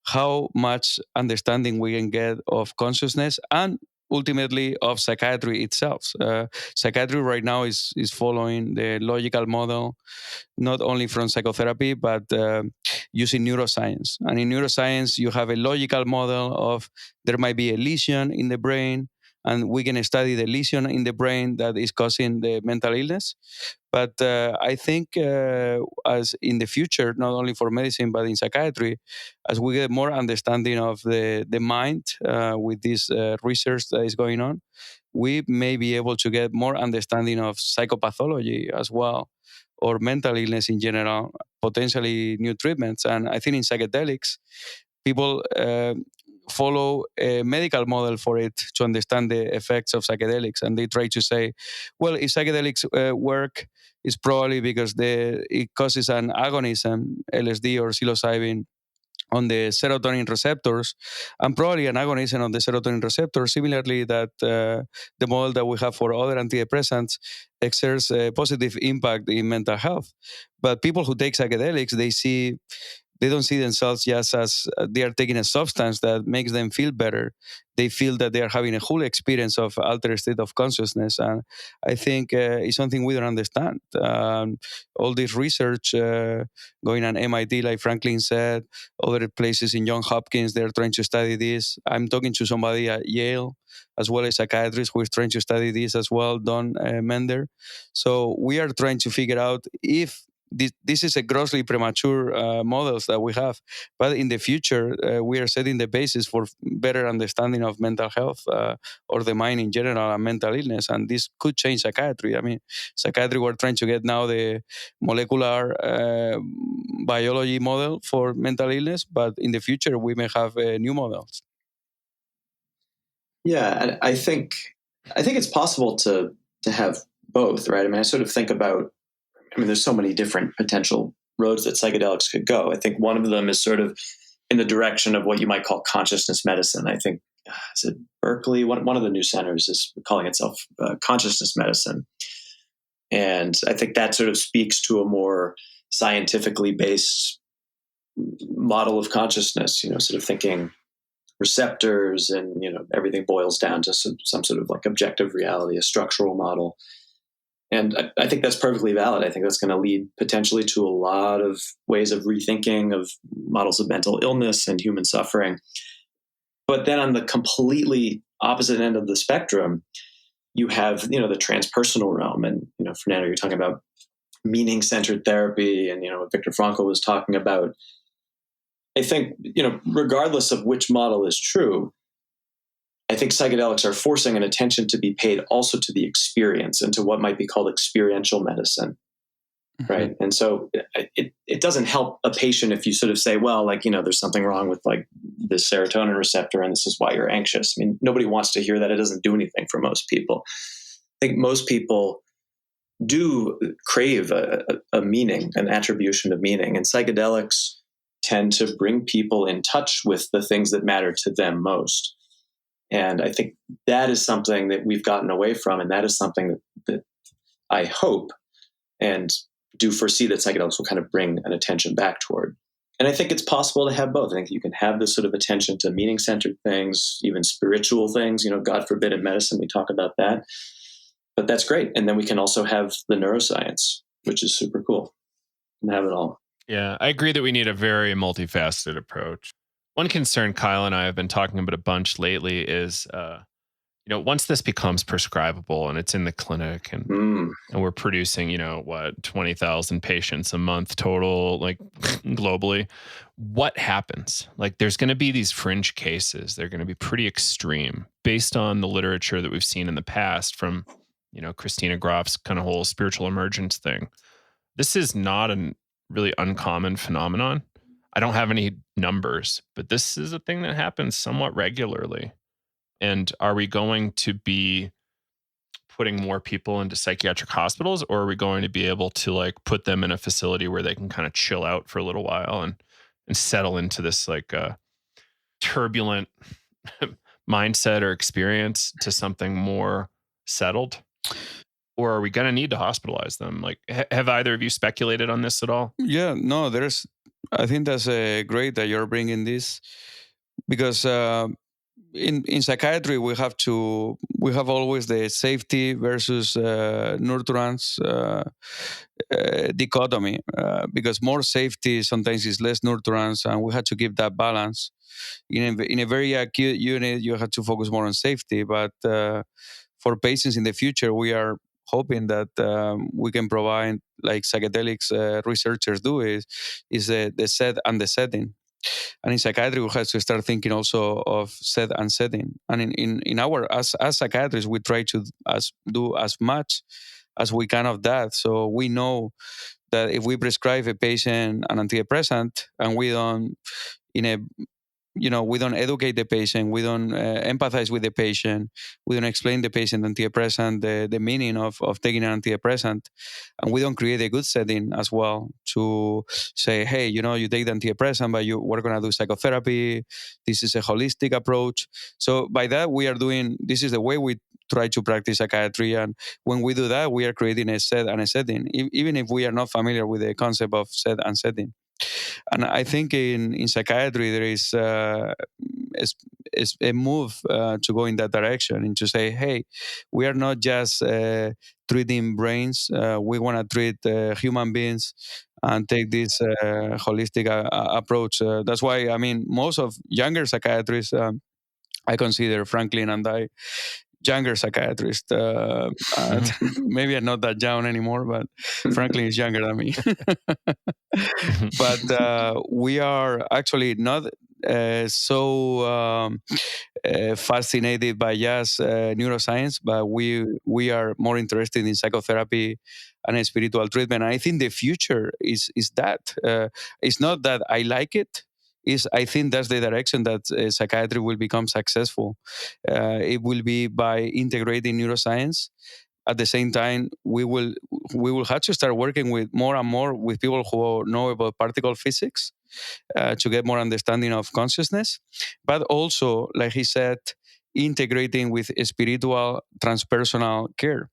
how much understanding we can get of consciousness and ultimately of psychiatry itself. Psychiatry right now is following the logical model, not only from psychotherapy, but using neuroscience. And in neuroscience, you have a logical model of there might be a lesion in the brain, and we can study the lesion in the brain that is causing the mental illness. But I think as in the future, not only for medicine, but in psychiatry, as we get more understanding of the mind with this research that is going on, we may be able to get more understanding of psychopathology as well, or mental illness in general, potentially new treatments. And I think in psychedelics, people follow a medical model for it to understand the effects of psychedelics. And they try to say, well, if psychedelics work, it's probably because it causes an agonism, LSD or psilocybin, on the serotonin receptors, and probably an agonism on the serotonin receptor, similarly that the model that we have for other antidepressants exerts a positive impact in mental health. But people who take psychedelics, they don't see themselves just as they are taking a substance that makes them feel better. They feel that they are having a whole experience of altered state of consciousness. And I think it's something we don't understand. All this research going on MIT, like Franklin said, other places in Johns Hopkins, they're trying to study this. I'm talking to somebody at Yale, as well as a psychiatrist who is trying to study this as well, Don Mender. So we are trying to figure out if this is a grossly premature models that we have, but in the future we are setting the basis for better understanding of mental health or the mind in general and mental illness, and this could change psychiatry. I mean, psychiatry, we're trying to get now the molecular biology model for mental illness, but in the future we may have new models. Yeah, and I think it's possible to have both, right? I mean, I sort of think about, there's so many different potential roads that psychedelics could go. I think one of them is sort of in the direction of what you might call consciousness medicine. I think, is it Berkeley? One of the new centers is calling itself consciousness medicine. And I think that sort of speaks to a more scientifically based model of consciousness, sort of thinking receptors and, everything boils down to some sort of like objective reality, a structural model. And I think that's perfectly valid. I think that's going to lead potentially to a lot of ways of rethinking of models of mental illness and human suffering. But then on the completely opposite end of the spectrum, you have, the transpersonal realm. And, Fernando, you're talking about meaning-centered therapy and, what Viktor Frankl was talking about. I think, regardless of which model is true, I think psychedelics are forcing an attention to be paid also to the experience and to what might be called experiential medicine. right? And so it doesn't help a patient if you sort of say, well, like, there's something wrong with like the serotonin receptor and this is why you're anxious. I mean, nobody wants to hear that. It doesn't do anything for most people. I think most people do crave a meaning, an attribution of meaning, and psychedelics tend to bring people in touch with the things that matter to them most. And I think that is something that we've gotten away from, and that is something that I hope and do foresee that psychedelics will kind of bring an attention back toward. And I think it's possible to have both. I think you can have this sort of attention to meaning-centered things, even spiritual things, God forbid in medicine, we talk about that. But that's great. And then we can also have the neuroscience, which is super cool, and have it all. Yeah, I agree that we need a very multifaceted approach. One concern Kyle and I have been talking about a bunch lately is, once this becomes prescribable and it's in the clinic and we're producing, 20,000 patients a month total, like globally, what happens? Like there's going to be these fringe cases. They're going to be pretty extreme based on the literature that we've seen in the past from, Christina Groff's kind of whole spiritual emergence thing. This is not a really uncommon phenomenon. I don't have any numbers, but this is a thing that happens somewhat regularly. And are we going to be putting more people into psychiatric hospitals, or are we going to be able to like put them in a facility where they can kind of chill out for a little while and settle into this like turbulent mindset or experience to something more settled? Or are we going to need to hospitalize them? Like, have either of you speculated on this at all? Yeah, no, I think that's great that you're bringing this, because in psychiatry we have always the safety versus nurturance dichotomy, because more safety sometimes is less nurturance, and we had to give that balance. In a very acute unit, you have to focus more on safety, but for patients in the future, we are hoping that we can provide, like psychedelics researchers do, is the set and the setting. And in psychiatry, we have to start thinking also of set and setting. And in our as psychiatrists, we try to do as much as we can of that. So we know that if we prescribe a patient an antidepressant and we don't we don't educate the patient, we don't empathize with the patient, we don't explain the patient antidepressant, the meaning of taking an antidepressant, and we don't create a good setting as well to say, hey, you take the antidepressant, but we're going to do psychotherapy. This is a holistic approach. So by that, this is the way we try to practice psychiatry. And when we do that, we are creating a set and a setting, even if we are not familiar with the concept of set and setting. And I think in psychiatry, there is a move to go in that direction, and to say, hey, we are not just treating brains. We want to treat human beings and take this holistic approach. That's why, most of younger psychiatrists, I consider Franklin and I younger psychiatrist. Maybe I'm not that young anymore, but Franklin is younger than me. But we are actually not so fascinated by just neuroscience, but we are more interested in psychotherapy and spiritual treatment. And I think the future is that. It's not that I like it. I think that's the direction that psychiatry will become successful. It will be by integrating neuroscience. At the same time, we will have to start working with more and more with people who know about particle physics to get more understanding of consciousness. But also, like he said, integrating with spiritual transpersonal care.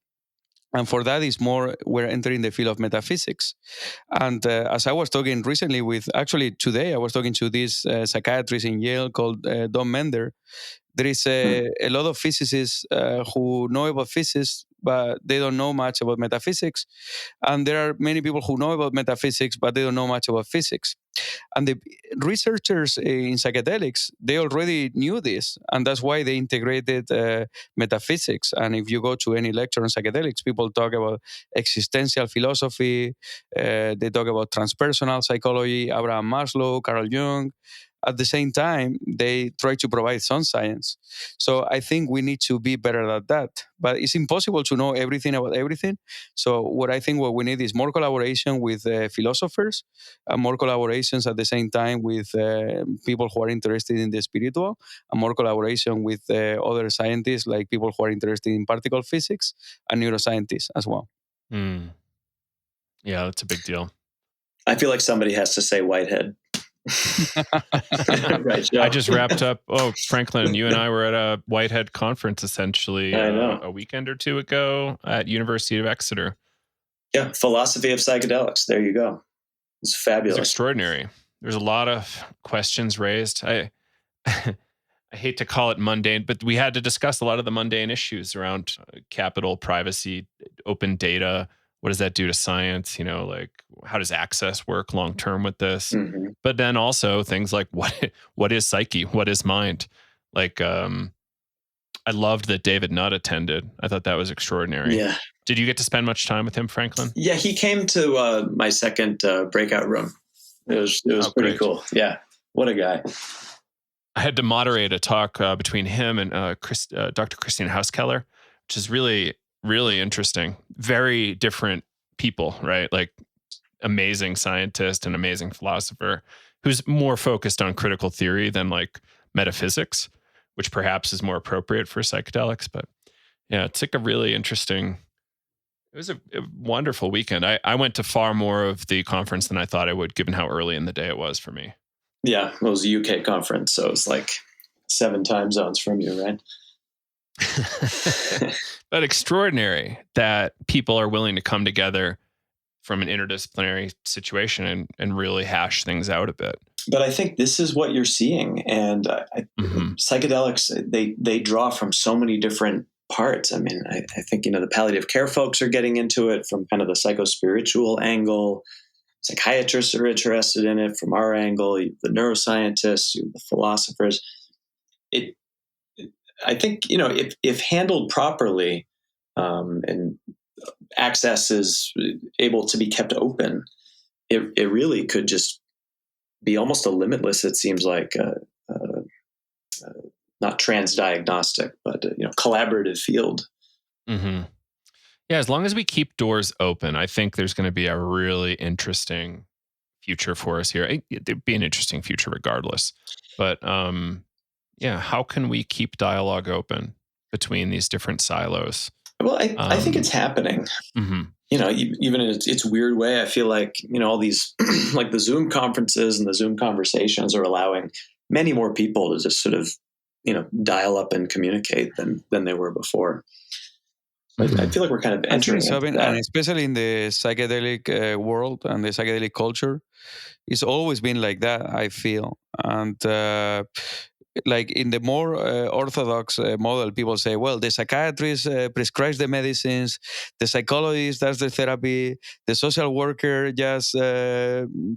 And for that is more, we're entering the field of metaphysics. And as I was talking recently today, I was talking to this psychiatrist in Yale called Don Mender. There is a lot of physicists who know about physics, but they don't know much about metaphysics. And there are many people who know about metaphysics, but they don't know much about physics. And the researchers in psychedelics, they already knew this. And that's why they integrated metaphysics. And if you go to any lecture on psychedelics, people talk about existential philosophy. They talk about transpersonal psychology, Abraham Maslow, Carl Jung. at the same time, they try to provide some science. So I think we need to be better at that. But it's impossible to know everything about everything. So what we need is more collaboration with philosophers, and more collaborations at the same time with people who are interested in the spiritual, and more collaboration with other scientists, like people who are interested in particle physics and neuroscientists as well. Mm. Yeah, that's a big deal. I feel like somebody has to say Whitehead. Right, I just wrapped up. Oh, Franklin, you and I were at a Whitehead conference essentially a weekend or two ago at University of Exeter. Yeah, philosophy of psychedelics. There you go. It's fabulous. It's extraordinary. There's a lot of questions raised. I hate to call it mundane, but we had to discuss a lot of the mundane issues around capital, privacy, open data. What does that do to science? Like how does access work long term with this? Mm-hmm. But then also things like what is psyche? What is mind? Like I loved that David Nutt attended. I thought that was extraordinary. Yeah. Did you get to spend much time with him, Franklin? Yeah, he came to my second breakout room. It was pretty great. Cool. Yeah, what a guy. I had to moderate a talk between him and Dr. Christine Hauskeller, which is really, really interesting. Very different people, right? Like amazing scientist and amazing philosopher who's more focused on critical theory than like metaphysics, which perhaps is more appropriate for psychedelics. But yeah, it's like a really interesting, it was a wonderful weekend. I went to far more of the conference than I thought I would, given how early in the day it was for me. Yeah, it was a UK conference, so it was like 7 time zones from you, right? But extraordinary that people are willing to come together from an interdisciplinary situation and really hash things out a bit. But I think this is what you're seeing. And psychedelics, they draw from so many different parts. I mean, I think, the palliative care folks are getting into it from kind of the psychospiritual angle. Psychiatrists are interested in it from our angle, the neuroscientists, the philosophers. I think, if handled properly and access is able to be kept open, it really could just be almost a limitless, it seems like, not transdiagnostic, but collaborative field. Mm-hmm. Yeah, as long as we keep doors open, I think there's going to be a really interesting future for us here. It'd be an interesting future regardless. But how can we keep dialogue open between these different silos? Well, I think it's happening. Mm-hmm. Even in its weird way, I feel like, all these, like the Zoom conferences and the Zoom conversations are allowing many more people to just sort of, dial up and communicate than they were before. I feel like we're kind of entering into that. And especially in the psychedelic world and the psychedelic culture, it's always been like that, I feel. And like in the more orthodox model, people say, well, the psychiatrist prescribes the medicines, the psychologist does the therapy, the social worker just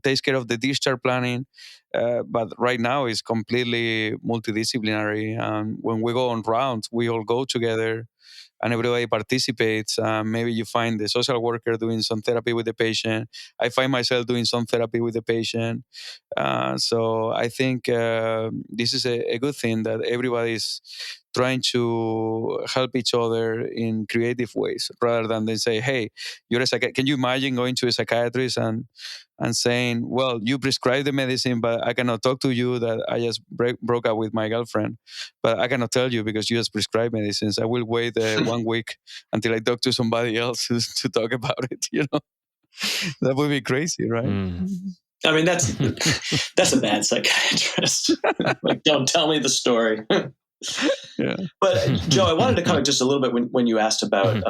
takes care of the discharge planning. But right now it's completely multidisciplinary. And when we go on rounds, we all go together and everybody participates. Maybe you find the social worker doing some therapy with the patient. I find myself doing some therapy with the patient. So I think this is a good thing that everybody's trying to help each other in creative ways rather than they say, hey, you're a psychiatrist. Can you imagine going to a psychiatrist and saying, well, you prescribe the medicine, but I cannot talk to you that I just broke up with my girlfriend. But I cannot tell you because you just prescribe medicines. I will wait 1 week until I talk to somebody else to talk about it, That would be crazy, right? Mm. I mean, that's a bad psychiatrist. Like, don't tell me the story. Yeah. But Joe, I wanted to comment just a little bit when you asked about,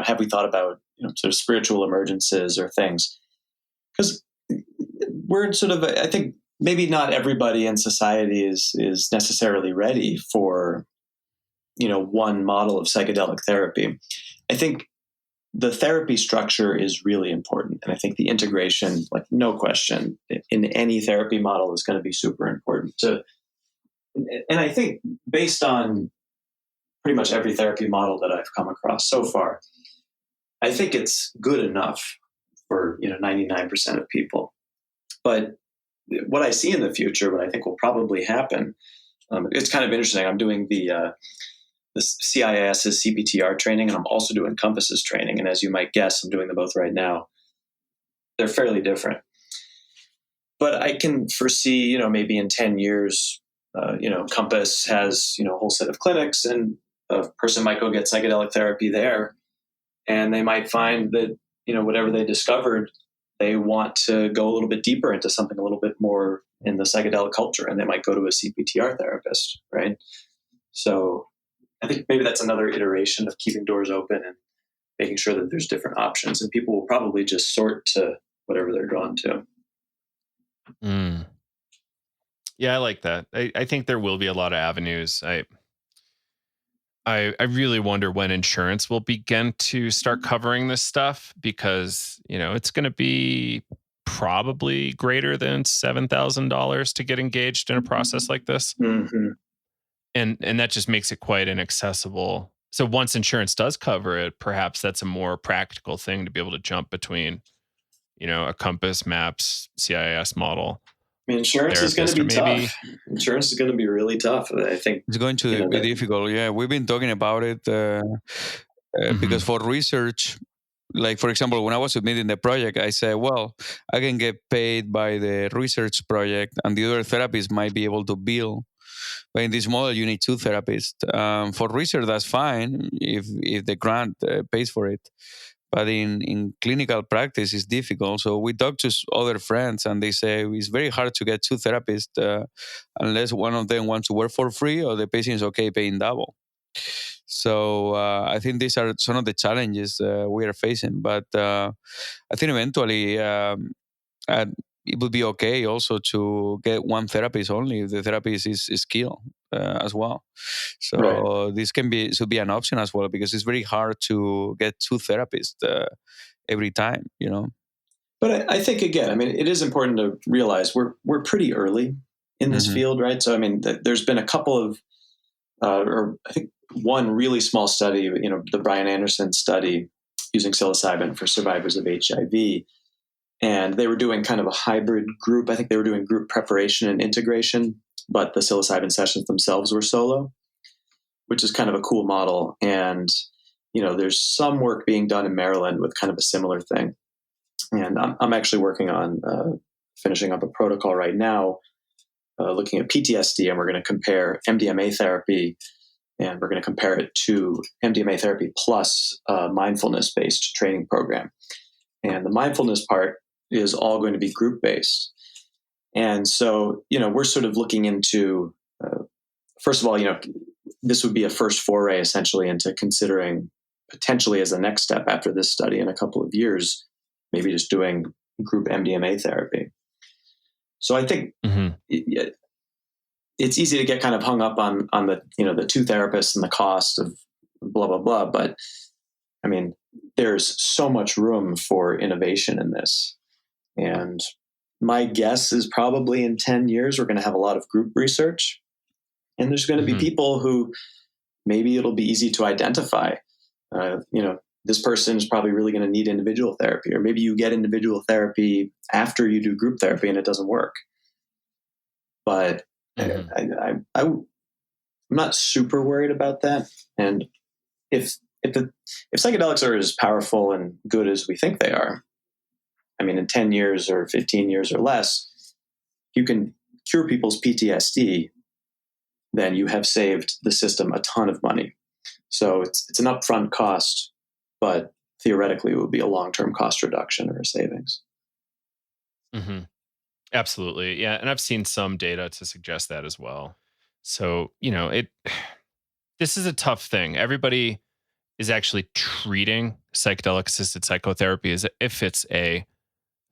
have we thought about, sort of spiritual emergences or things? Because we're sort of, I think maybe not everybody in society is necessarily ready for, one model of psychedelic therapy. I think the therapy structure is really important. And I think the integration, like no question, in any therapy model is going to be super important. And I think based on pretty much every therapy model that I've come across so far, I think it's good enough for 99% of people. But what I see in the future, what I think will probably happen, it's kind of interesting. I'm doing the CIIS's CPTR training, and I'm also doing Compass's training. And as you might guess, I'm doing them both right now. They're fairly different. But I can foresee, maybe in 10 years, Compass has, a whole set of clinics, and a person might go get psychedelic therapy there. And they might find that, whatever they discovered, they want to go a little bit deeper into something a little bit more in the psychedelic culture, and they might go to a CPTR therapist, right? So I think maybe that's another iteration of keeping doors open and making sure that there's different options, and people will probably just sort to whatever they're drawn to. Yeah, I like that. I think there will be a lot of avenues. I really wonder when insurance will begin to start covering this stuff, because, it's going to be probably greater than $7,000 to get engaged in a process like this. Mm-hmm. And that just makes it quite inaccessible. So once insurance does cover it, perhaps that's a more practical thing to be able to jump between, a Compass, MAPS, CIS model. I mean, insurance is going to be tough. Insurance is going to be really tough. I think it's going to be difficult. Yeah, we've been talking about it because for research, like, for example, when I was submitting the project, I said, well, I can get paid by the research project, and the other therapists might be able to bill. But in this model, you need two therapists. For research, that's fine if the grant pays for it. But in clinical practice, it's difficult. So we talked to other friends, and they say it's very hard to get two therapists unless one of them wants to work for free or the patient is okay paying double. So I think these are some of the challenges we are facing. But I think eventually it would be okay also to get one therapist only if the therapist is skilled as well. So this should be an option as well, because it's very hard to get two therapists every time, But I think, again, it is important to realize we're pretty early in this field, right? So, there's been a couple of, or I think one really small study, the Brian Anderson study using psilocybin for survivors of HIV. And they were doing kind of a hybrid group. I think they were doing group preparation and integration, but the psilocybin sessions themselves were solo, which is kind of a cool model. And, there's some work being done in Maryland with kind of a similar thing. And I'm actually working on finishing up a protocol right now, looking at PTSD, and we're going to compare MDMA therapy, and we're going to compare it to MDMA therapy plus a mindfulness-based training program. And the mindfulness part is all going to be group-based. And so, we're sort of looking into, first of all, this would be a first foray essentially into considering potentially as a next step after this study in a couple of years, maybe just doing group MDMA therapy. So I think it's easy to get kind of hung up on the, the two therapists and the cost of blah, blah, blah. But there's so much room for innovation in this. And my guess is probably in 10 years, we're going to have a lot of group research, and there's going to be people who maybe it'll be easy to identify, this person is probably really going to need individual therapy, or maybe you get individual therapy after you do group therapy and it doesn't work. But I'm not super worried about that. And if psychedelics are as powerful and good as we think they are, in 10 years or 15 years or less, you can cure people's PTSD, then you have saved the system a ton of money. So it's an upfront cost, but theoretically it would be a long-term cost reduction or a savings. Absolutely. Yeah. And I've seen some data to suggest that as well. So, this is a tough thing. Everybody is actually treating psychedelic assisted psychotherapy as if it's a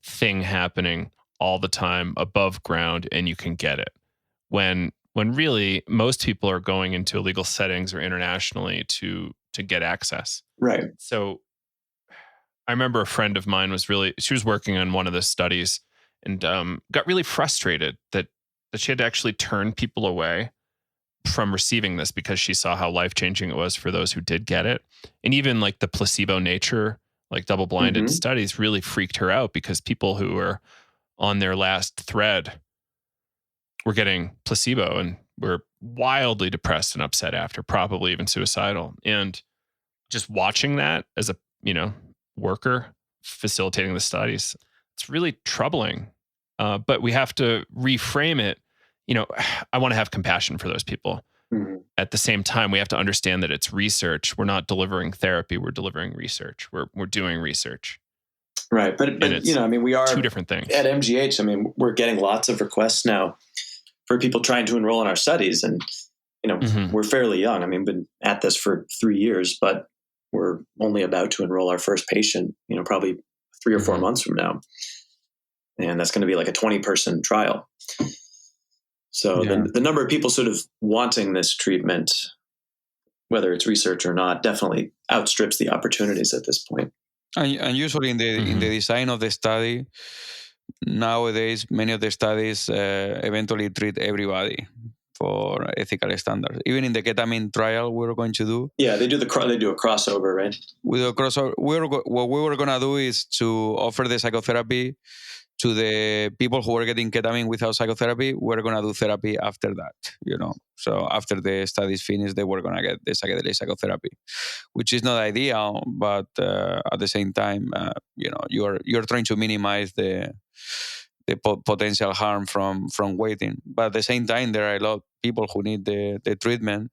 thing happening all the time above ground and you can get it. When really most people are going into illegal settings or internationally to get access. Right. So I remember a friend of mine she was working on one of the studies and got really frustrated that she had to actually turn people away from receiving this because she saw how life-changing it was for those who did get it. And even like the placebo nature, like double-blinded studies really freaked her out because people who were on their last thread we're getting placebo and we're wildly depressed and upset after, probably even suicidal. And just watching that as a, worker facilitating the studies, it's really troubling. But we have to reframe it. I want to have compassion for those people. Mm-hmm. At the same time, we have to understand that it's research. We're not delivering therapy. We're delivering research. We're doing research. Right. But we are two different things. At MGH, we're getting lots of requests now for people trying to enroll in our studies. And, we're fairly young. We've been at this for 3 years, but we're only about to enroll our first patient, probably 3 or 4 months from now. And that's going to be like a 20-person trial. So the number of people sort of wanting this treatment, whether it's research or not, definitely outstrips the opportunities at this point. And usually in the design of the study, nowadays, many of the studies eventually treat everybody for ethical standards. Even in the ketamine trial we're going to do. Yeah, they do a crossover, right? With a crossover, what we were going to do is to offer the psychotherapy to the people who are getting ketamine without psychotherapy. We're going to do therapy after that, So after the study is finished, they were going to get the psychedelic psychotherapy, which is not ideal, but at the same time, you're trying to minimize the potential harm from waiting. But at the same time, there are a lot of people who need the treatment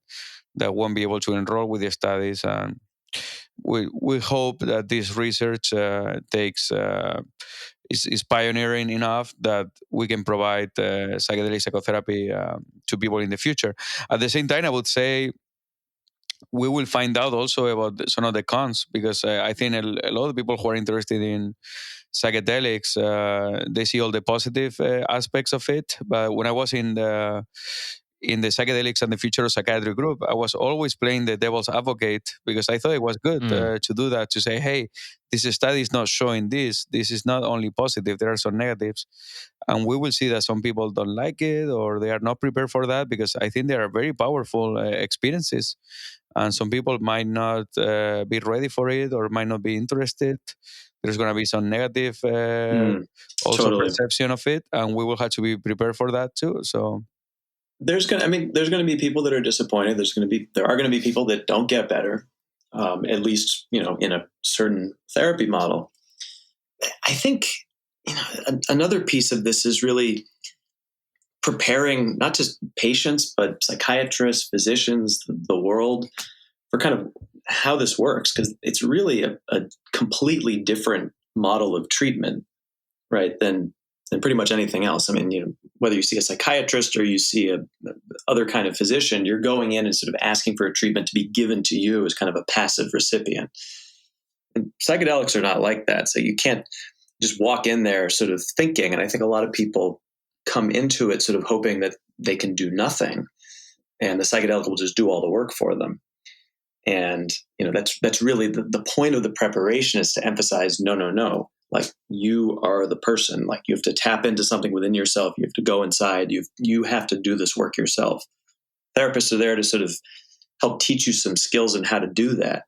that won't be able to enroll with the studies. And we hope that this research is pioneering enough that we can provide psychedelic psychotherapy to people in the future. At the same time, I would say we will find out also about some of the cons, because I think a lot of people who are interested in psychedelics, they see all the positive aspects of it. But when I was in the Psychedelics and the Future of Psychiatry group, I was always playing the devil's advocate, because I thought it was good to do that, to say, hey, this study is not showing this. This is not only positive, there are some negatives. And we will see that some people don't like it, or they are not prepared for that, because I think they are very powerful experiences. And some people might not be ready for it, or might not be interested. There's going to be some negative perception of it, and we will have to be prepared for that too. So there's going to be people that are disappointed. There are going to be people that don't get better, at least, in a certain therapy model. I think, another piece of this is really preparing not just patients, but psychiatrists, physicians, the world, for kind of how this works, because it's really a completely different model of treatment, right, than pretty much anything else. Whether you see a psychiatrist or you see a other kind of physician, you're going in and sort of asking for a treatment to be given to you as kind of a passive recipient. And psychedelics are not like that. So you can't just walk in there sort of thinking. And I think a lot of people come into it sort of hoping that they can do nothing, and the psychedelic will just do all the work for them. And, that's really the point of the preparation, is to emphasize, no. Like, you are the person. Like, you have to tap into something within yourself. You have to go inside. You have to do this work yourself. Therapists are there to sort of help teach you some skills on how to do that.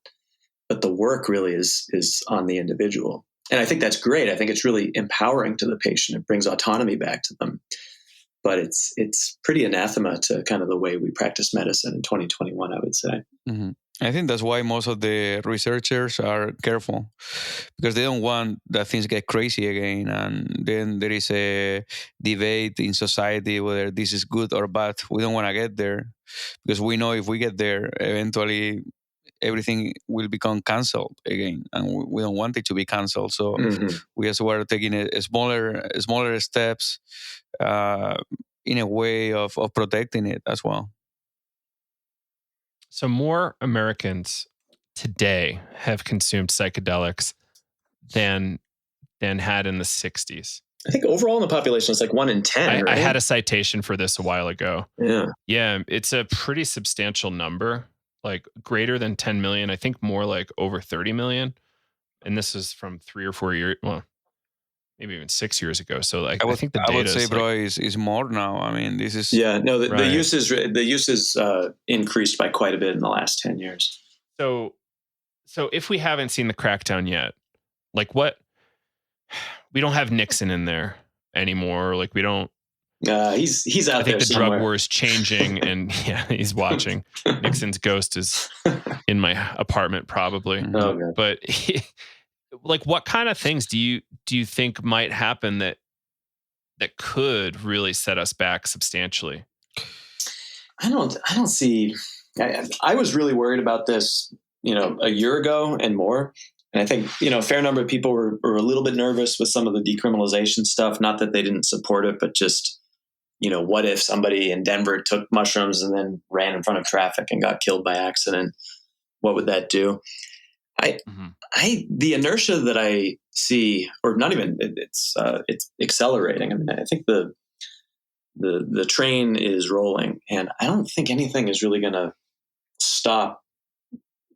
But the work really is on the individual. And I think that's great. I think it's really empowering to the patient. It brings autonomy back to them. But it's pretty anathema to kind of the way we practice medicine in 2021, I would say. Mm-hmm. I think that's why most of the researchers are careful, because they don't want that things get crazy again. And then there is a debate in society whether this is good or bad. We don't want to get there, because we know if we get there, eventually everything will become canceled again, and we don't want it to be canceled. So we as well are taking a smaller steps in a way of protecting it as well. So more Americans today have consumed psychedelics than had in the 60s. I think overall in the population, it's like 1 in 10. Right? I had a citation for this a while ago. Yeah, it's a pretty substantial number, like greater than 10 million. I think more like over 30 million. And this is from 3 or 4 years. Well, maybe even 6 years ago. So I think the data I would say, bro, is more now. This is the use is increased by quite a bit in the last 10 years. So if we haven't seen the crackdown yet, like what, we don't have Nixon in there anymore. Like we don't, He's out I think there the somewhere. drug war is changing, and he's watching. Nixon's ghost is in my apartment probably. Okay. But like, what kind of things do you think might happen that could really set us back substantially? I don't see. I was really worried about this, a year ago and more. And I think, a fair number of people were a little bit nervous with some of the decriminalization stuff. Not that they didn't support it, but just, what if somebody in Denver took mushrooms and then ran in front of traffic and got killed by accident? What would that do? The inertia that I see, or not even, it's accelerating. I mean, I think the train is rolling, and I don't think anything is really going to stop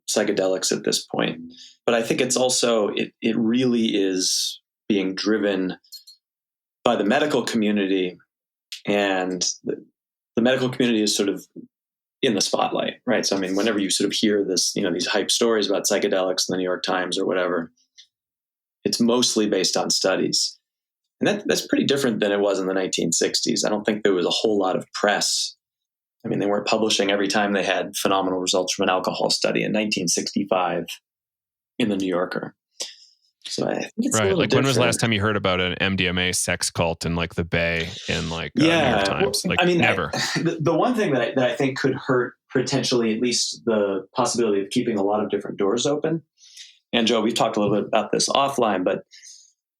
psychedelics at this point. But I think it's also, it really is being driven by the medical community, and the medical community is sort of in the spotlight, right? So, I mean, whenever you sort of hear this, these hype stories about psychedelics in the New York Times or whatever, it's mostly based on studies. And that's pretty different than it was in the 1960s. I don't think there was a whole lot of press. I mean, they weren't publishing every time they had phenomenal results from an alcohol study in 1965 in the New Yorker. So I think it's right. Like, when was the different. last time you heard about an MDMA sex cult in like the Bay in like New York Times? Like, never. The one thing that I think could hurt potentially, at least the possibility of keeping a lot of different doors open. And Joe, we've talked a little bit about this offline, but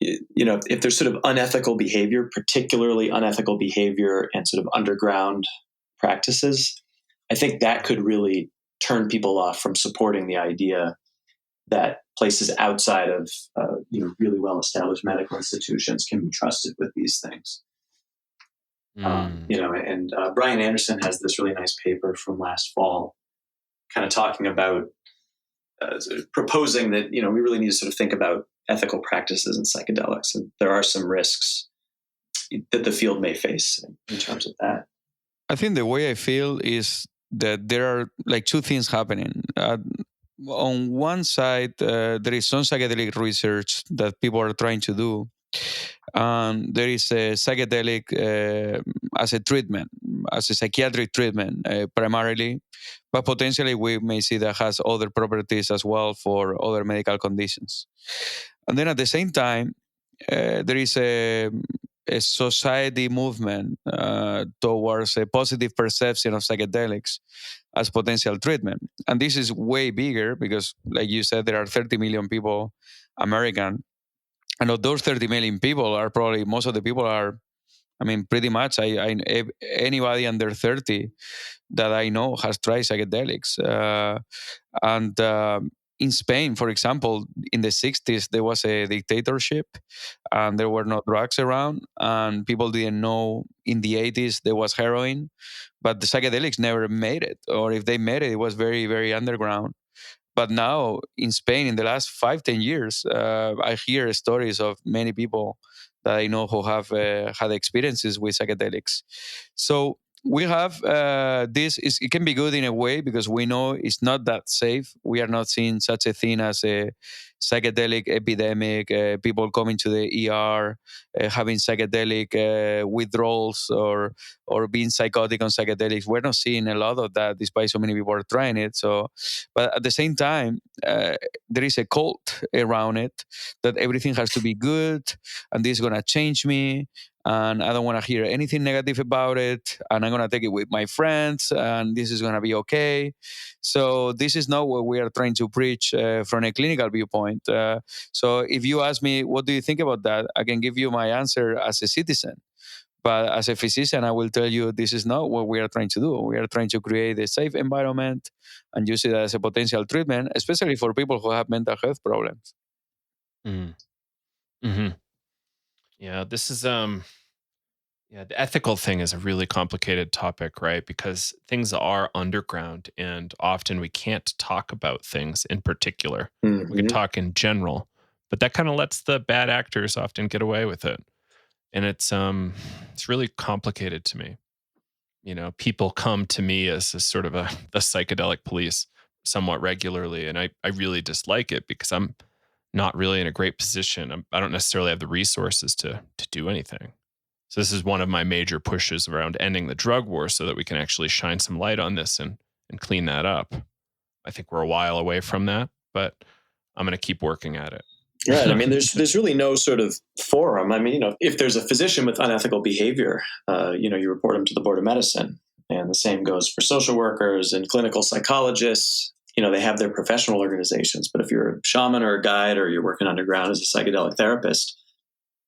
if there's sort of unethical behavior, particularly unethical behavior and sort of underground practices, I think that could really turn people off from supporting the idea that places outside of really well-established medical institutions can be trusted with these things. And Brian Anderson has this really nice paper from last fall, kind of talking about proposing that we really need to sort of think about ethical practices in psychedelics, and there are some risks that the field may face in terms of that. I think the way I feel is that there are like two things happening. On one side, there is some psychedelic research that people are trying to do. There is a psychedelic as a treatment, as a psychiatric treatment primarily, but potentially we may see that has other properties as well for other medical conditions. And then at the same time, there is a society movement towards a positive perception of psychedelics as potential treatment. And this is way bigger because, like you said, there are 30 million people American. And of those 30 million people are probably, most of the people are, I mean, pretty much anybody under 30 that I know has tried psychedelics. In Spain, for example, in the 60s, there was a dictatorship and there were no drugs around, and people didn't know in the 80s there was heroin, but the psychedelics never made it, or if they made it, it was very, very underground. But now in Spain, in the last 5-10 years, I hear stories of many people that I know who have had experiences with psychedelics. So we have this. It can be good in a way because we know it's not that safe. We are not seeing such a thing as a psychedelic epidemic, people coming to the ER, having psychedelic withdrawals or being psychotic on psychedelics. We're not seeing a lot of that despite so many people are trying it. So, but at the same time, there is a cult around it that everything has to be good and this is going to change me. And I don't want to hear anything negative about it. And I'm going to take it with my friends and this is going to be okay. So this is not what we are trying to preach from a clinical viewpoint. So if you ask me, what do you think about that? I can give you my answer as a citizen. But as a physician, I will tell you this is not what we are trying to do. We are trying to create a safe environment and use it as a potential treatment, especially for people who have mental health problems. Mm-hmm. Mm-hmm. Yeah, this is the ethical thing is a really complicated topic, right? Because things are underground and often we can't talk about things in particular. Mm-hmm. We can talk in general, but that kind of lets the bad actors often get away with it. And it's really complicated to me. People come to me as a sort of the psychedelic police somewhat regularly, and I really dislike it because I'm not really in a great position. I don't necessarily have the resources to do anything. So this is one of my major pushes around ending the drug war so that we can actually shine some light on this and clean that up. I think we're a while away from that, but I'm going to keep working at it. Right. I mean, there's really no sort of forum. I mean, if there's a physician with unethical behavior, you report them to the Board of Medicine. And the same goes for social workers and clinical psychologists. They have their professional organizations. But if you're a shaman or a guide or you're working underground as a psychedelic therapist,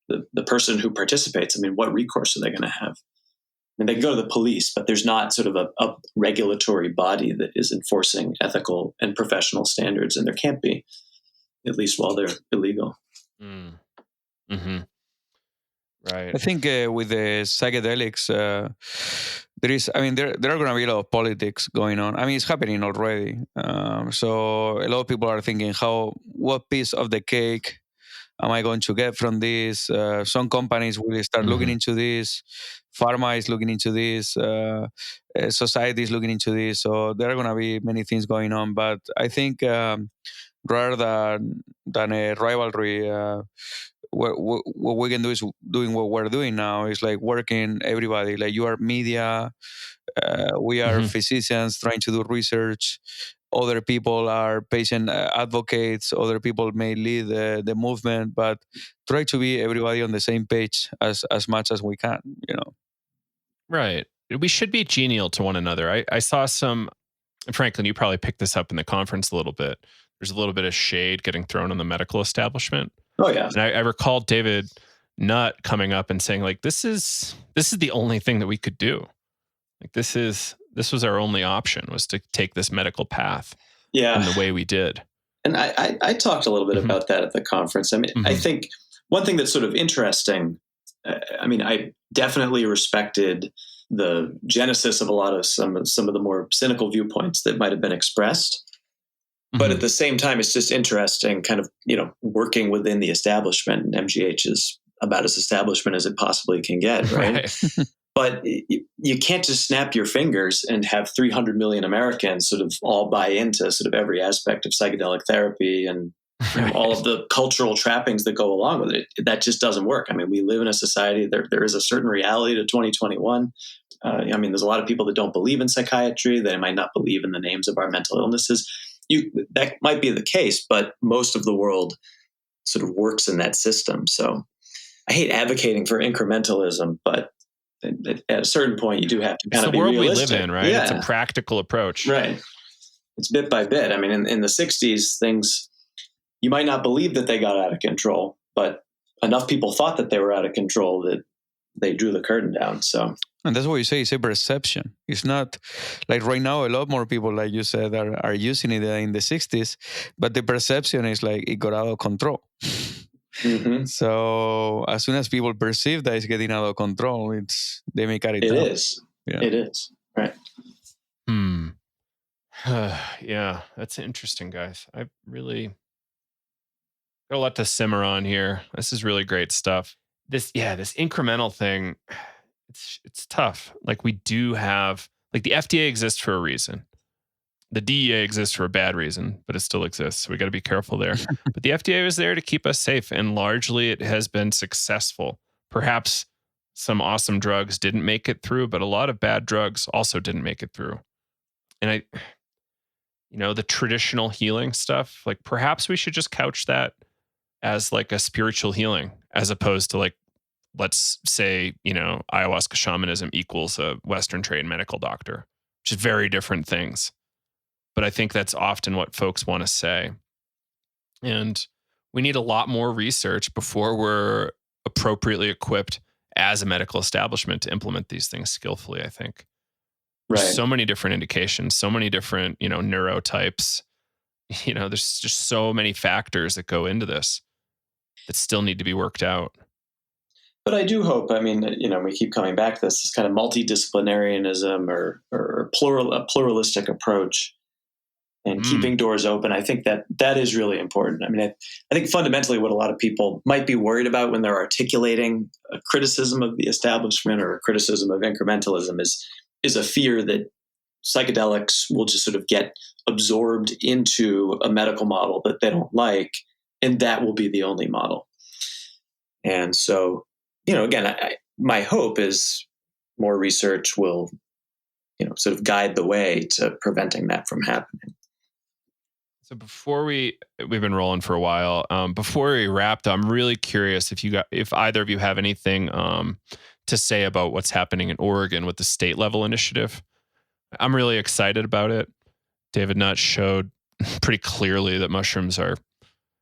the person who participates, I mean, what recourse are they going to have? I mean, they can go to the police, but there's not sort of a regulatory body that is enforcing ethical and professional standards. And there can't be, at least while they're illegal. Mm. Mm-hmm. Right. I think with the psychedelics, there are going to be a lot of politics going on. I mean, it's happening already. So a lot of people are thinking, what piece of the cake am I going to get from this? Some companies will start looking into this. Pharma is looking into this. Society is looking into this. So there are going to be many things going on. But I think rather than a rivalry, what we can do is doing what we're doing now is like working everybody. Like you are media, we are physicians trying to do research. Other people are patient advocates. Other people may lead the movement, but try to be everybody on the same page as much as we can. Right. We should be genial to one another. I saw some. Franklin, you probably picked this up in the conference a little bit. There's a little bit of shade getting thrown on the medical establishment. Oh yeah. And I recall David Nutt coming up and saying, like, this is the only thing that we could do. Like this was our only option, was to take this medical path. Yeah. In the way we did. And I talked a little bit about that at the conference. I mean, I think one thing that's sort of interesting, I definitely respected the genesis of a lot of some of the more cynical viewpoints that might have been expressed. But at the same time, it's just interesting kind of, working within the establishment. MGH is about as establishment as it possibly can get, right? But you can't just snap your fingers and have 300 million Americans sort of all buy into sort of every aspect of psychedelic therapy and all of the cultural trappings that go along with it. That just doesn't work. I mean, we live in a society, there is a certain reality to 2021. There's a lot of people that don't believe in psychiatry. They might not believe in the names of our mental illnesses. That might be the case, but most of the world sort of works in that system. So I hate advocating for incrementalism, but at a certain point, you do have to kind of be realistic. It's the world we live in, right? Yeah. It's a practical approach. Right. It's bit by bit. I mean, in the 60s, things, you might not believe that they got out of control, but enough people thought that they were out of control that they drew the curtain down. So. And that's what you say, it's a perception. It's not like right now, a lot more people, like you said, are using it in the 60s, but the perception is like it got out of control. So as soon as people perceive that it's getting out of control, they may carry it down. It is. Yeah. It is. Right. Yeah, that's interesting, guys. I really got a lot to simmer on here. This is really great stuff. This incremental thing, it's tough. Like we do have, like the FDA exists for a reason. The DEA exists for a bad reason, but it still exists. So we got to be careful there. But the FDA was there to keep us safe, and largely it has been successful. Perhaps some awesome drugs didn't make it through, but a lot of bad drugs also didn't make it through. And the traditional healing stuff, like perhaps we should just couch that as like a spiritual healing, as opposed to like, let's say, ayahuasca shamanism equals a Western trained medical doctor, which is very different things. But I think that's often what folks want to say. And we need a lot more research before we're appropriately equipped as a medical establishment to implement these things skillfully, I think. Right. There's so many different indications, so many different, neurotypes. There's just so many factors that go into this that still need to be worked out. But I do hope, we keep coming back to this kind of multidisciplinarianism or a pluralistic approach and keeping doors open. I think that is really important. I think fundamentally what a lot of people might be worried about when they're articulating a criticism of the establishment or a criticism of incrementalism is a fear that psychedelics will just sort of get absorbed into a medical model that they don't like, and that will be the only model. And so, again, my hope is more research will, sort of guide the way to preventing that from happening. So we've been rolling for a while. Before we wrapped, I'm really curious if either of you have anything to say about what's happening in Oregon with the state level initiative. I'm really excited about it. David Nutt showed pretty clearly that mushrooms are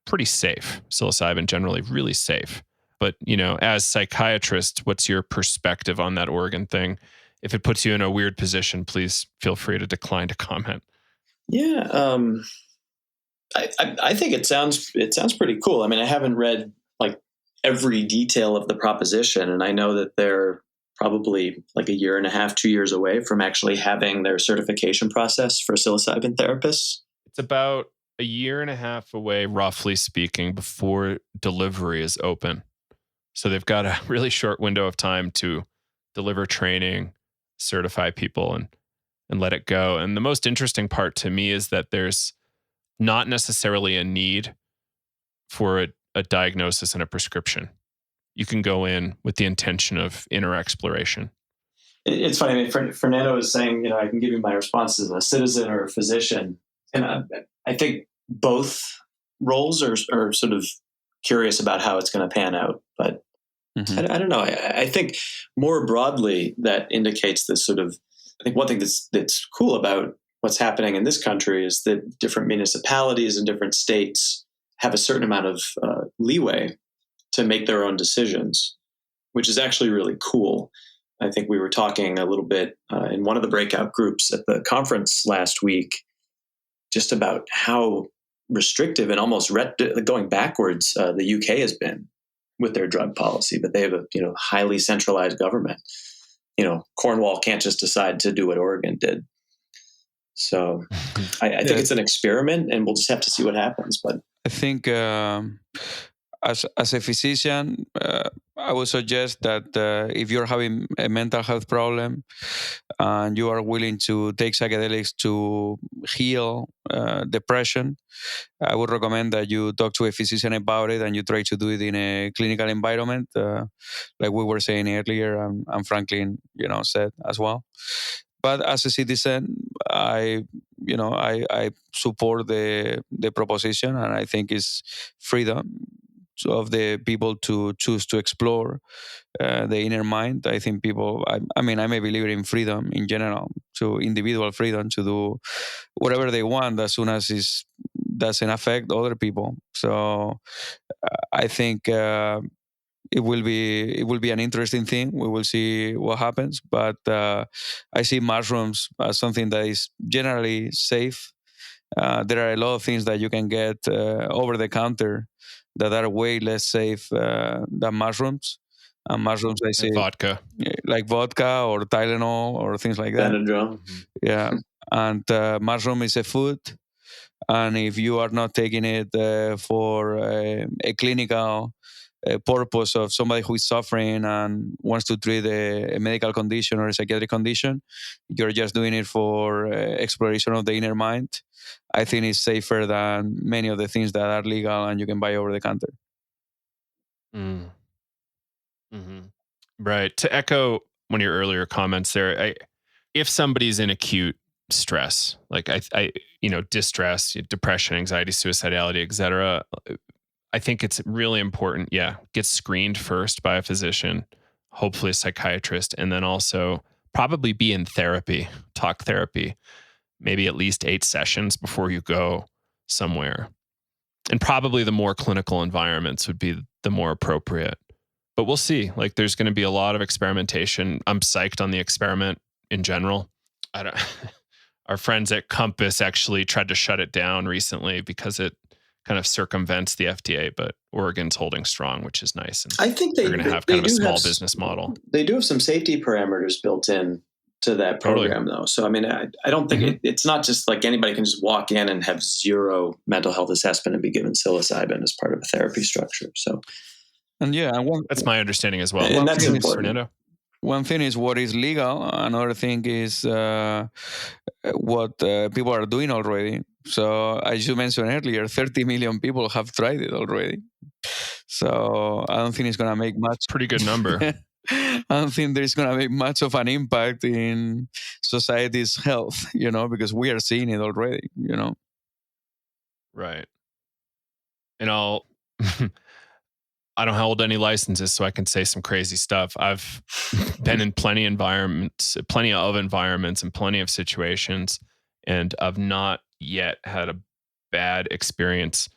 pretty safe. Psilocybin generally really safe. But, as psychiatrists, what's your perspective on that Oregon thing? If it puts you in a weird position, please feel free to decline to comment. Yeah, I think it sounds pretty cool. I mean, I haven't read like every detail of the proposition, and I know that they're probably like a year and a half, 2 years away from actually having their certification process for psilocybin therapists. It's about a year and a half away, roughly speaking, before delivery is open. So they've got a really short window of time to deliver training, certify people, and let it go. And the most interesting part to me is that there's not necessarily a need for a diagnosis and a prescription. You can go in with the intention of inner exploration. It's funny. I mean, Fernando was saying, I can give you my response as a citizen or a physician. And I think both roles are sort of curious about how it's going to pan out. But I don't know. I think more broadly that indicates this sort of, I think one thing that's cool about what's happening in this country is that different municipalities and different states have a certain amount of leeway to make their own decisions, which is actually really cool. I think we were talking a little bit in one of the breakout groups at the conference last week just about how restrictive and almost going backwards the UK has been with their drug policy, but they have a highly centralized government. Cornwall can't just decide to do what Oregon did. So I think it's an experiment, and we'll just have to see what happens. But I think as a physician, I would suggest that if you're having a mental health problem and you are willing to take psychedelics to heal depression, I would recommend that you talk to a physician about it and you try to do it in a clinical environment, like we were saying earlier, and Franklin, said as well. But as a citizen, I support the proposition, and I think it's freedom of the people to choose to explore the inner mind. I think people, I'm a believer in freedom in general, to individual freedom to do whatever they want as soon as it doesn't affect other people. So I think it will be an interesting thing. We will see what happens, but I see mushrooms as something that is generally safe. There are a lot of things that you can get over the counter that are way less safe than mushrooms. And mushrooms, I say, vodka, like vodka or Tylenol or things like that. Benadryl. Yeah, and mushroom is a food, and if you are not taking it for a clinical purpose of somebody who is suffering and wants to treat a medical condition or a psychiatric condition, you're just doing it for exploration of the inner mind, I think it's safer than many of the things that are legal and you can buy over the counter. Right. To echo one of your earlier comments there, if somebody's in acute stress, like distress, depression, anxiety, suicidality, etc., I think it's really important. Yeah. Get screened first by a physician, hopefully a psychiatrist, and then also probably be in therapy, talk therapy, maybe at least 8 sessions before you go somewhere. And probably the more clinical environments would be the more appropriate. But we'll see. Like, there's going to be a lot of experimentation. I'm psyched on the experiment in general. Our friends at Compass actually tried to shut it down recently because it kind of circumvents the FDA, but Oregon's holding strong, which is nice. And I think they're going to have kind of a small business model. They do have some safety parameters built in to that program, though. So, I mean, I don't think it's not just like anybody can just walk in and have zero mental health assessment and be given psilocybin as part of a therapy structure. So, and that's my understanding as well. And that's important. Fernando. One thing is what is legal. Another thing is what people are doing already. So, as you mentioned earlier, 30 million people have tried it already. So, I don't think it's going to make much. Pretty good number. I don't think there's going to be much of an impact in society's health, because we are seeing it already, Right. And I don't hold any licenses, so I can say some crazy stuff. I've been in plenty of environments and plenty of situations, and I've not yet had a bad experience.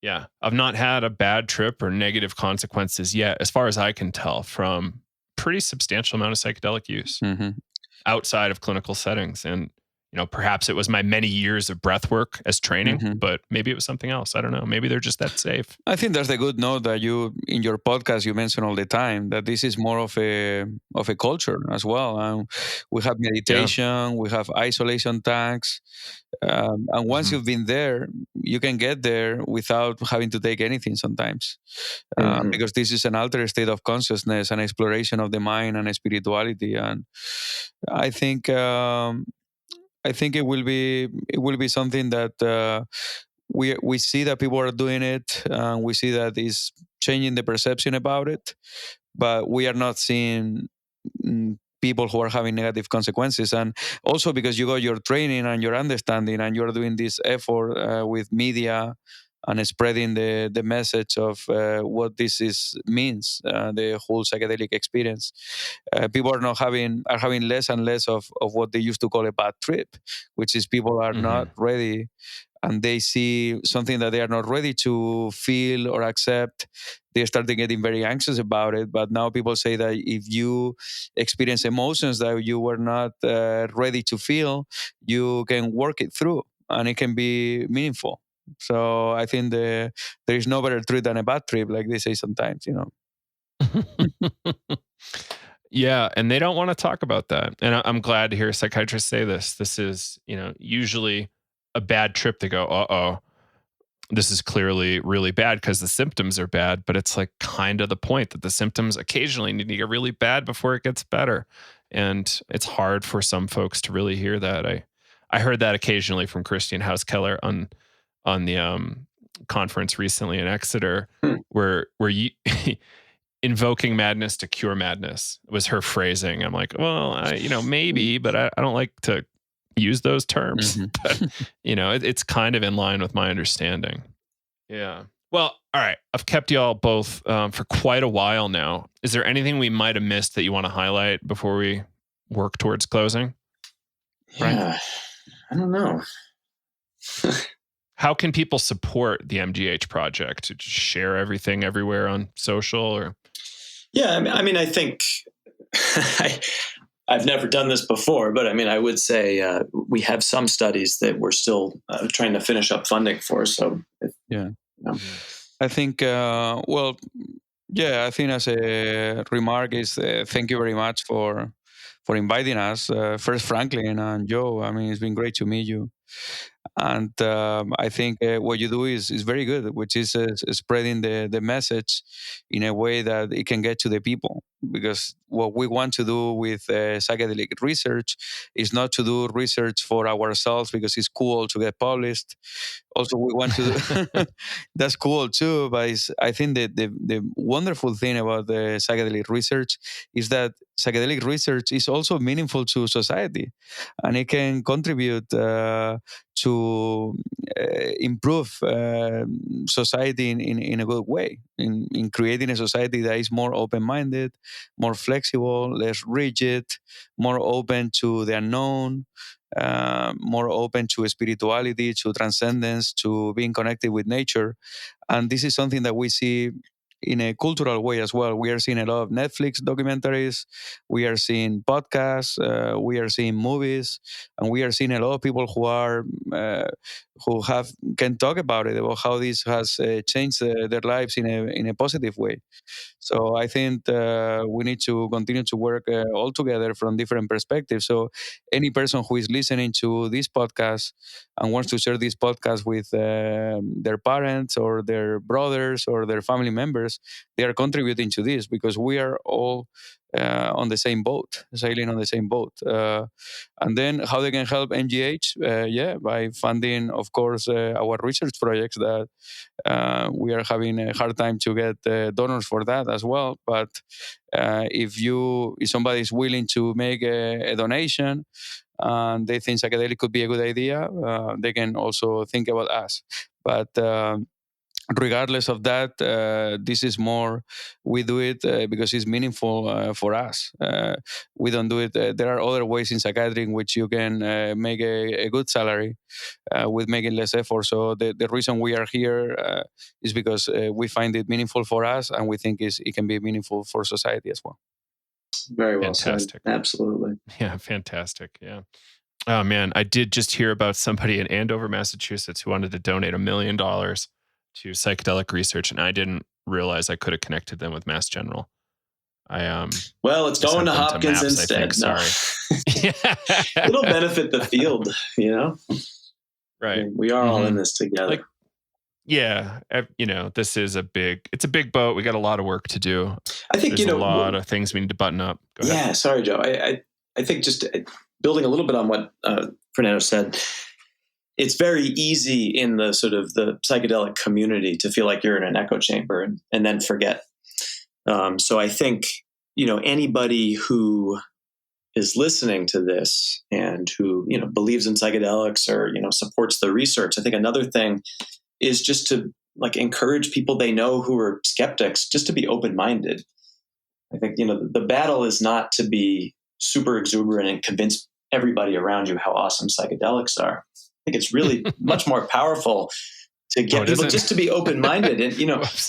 Yeah, I've not had a bad trip or negative consequences yet, as far as I can tell, from pretty substantial amount of psychedelic use outside of clinical settings. And perhaps it was my many years of breath work as training, but maybe it was something else. I don't know. Maybe they're just that safe. I think that's the good note that you, in your podcast, you mention all the time that this is more of a culture as well. We have meditation, we have isolation tanks, and once you've been there, you can get there without having to take anything sometimes, because this is an altered state of consciousness, an exploration of the mind and spirituality, and I think. I think it will be something that we see that people are doing it, and we see that it's changing the perception about it, but we are not seeing people who are having negative consequences. And also because you got your training and your understanding, and you're doing this effort with media and spreading the message of what this means, the whole psychedelic experience. People are having less and less of what they used to call a bad trip, which is people are not ready, and they see something that they are not ready to feel or accept. They started getting very anxious about it. But now people say that if you experience emotions that you were not ready to feel, you can work it through, and it can be meaningful. So I think there is no better trip than a bad trip, like they say sometimes, Yeah, and they don't want to talk about that. And I'm glad to hear psychiatrists say this. This is, usually a bad trip. They go, uh-oh, this is clearly really bad because the symptoms are bad. But it's like kind of the point that the symptoms occasionally need to get really bad before it gets better. And it's hard for some folks to really hear that. I heard that occasionally from Christian Hauskeller on the conference recently in Exeter, where you invoking madness to cure madness was her phrasing. I'm like, well, maybe, but I don't like to use those terms. But it's kind of in line with my understanding. Yeah. Well, all right. I've kept y'all both for quite a while now. Is there anything we might have missed that you want to highlight before we work towards closing? Yeah, I don't know. How can people support the MGH project? To just share everything everywhere on social, or? Yeah, I mean, I think I've never done this before, but I mean, I would say we have some studies that we're still trying to finish up funding for. So, I think, I think as a remark is thank you very much for inviting us. First, Franklin and Joe. I mean, it's been great to meet you. And I think what you do is very good, which is spreading the message in a way that it can get to the people. Because what we want to do with psychedelic research is not to do research for ourselves because it's cool to get published. Also, we want to that's cool too. But I think that the wonderful thing about the psychedelic research is that psychedelic research is also meaningful to society, and it can contribute to improve society in a good way, in creating a society that is more open-minded, more flexible, less rigid, more open to the unknown, more open to spirituality, to transcendence, to being connected with nature. And this is something that we see in a cultural way as well. We are seeing a lot of Netflix documentaries, we are seeing podcasts, we are seeing movies, and we are seeing a lot of people who can talk about it, about how this has changed their lives in a positive way. So I think we need to continue to work all together from different perspectives. So any person who is listening to this podcast and wants to share this podcast with their parents or their brothers or their family members, they are contributing to this because we are all on the same boat, sailing on the same boat. And then how they can help MGH? By funding, of course, our research projects that we are having a hard time to get donors for that as well. But if somebody is willing to make a donation and they think psychedelic could be a good idea, they can also think about us. But regardless of that, this is more, we do it because it's meaningful for us. We don't do it. There are other ways in psychiatry in which you can make a good salary with making less effort. So the reason we are here is because we find it meaningful for us, and we think it can be meaningful for society as well. Very well said. Absolutely. Yeah, fantastic. Yeah. Oh, man. I did just hear about somebody in Andover, Massachusetts who wanted to donate $1 million to psychedelic research, and I didn't realize I could have connected them with Mass General. Well, it's going to Hopkins instead. Sorry. It'll benefit the field, Right. I mean, we are all in this together. This is it's a big boat. We got a lot of work to do. I think, There's a lot of things we need to button up. Go ahead. Yeah, sorry, Joe. I think just building a little bit on what Fernando said, it's very easy in the sort of the psychedelic community to feel like you're in an echo chamber and then forget. So I think, anybody who is listening to this and who, believes in psychedelics or, supports the research, I think another thing is just to encourage people they know who are skeptics just to be open-minded. I think, the battle is not to be super exuberant and convince everybody around you how awesome psychedelics are. I think it's really much more powerful to get people just to be open-minded. And,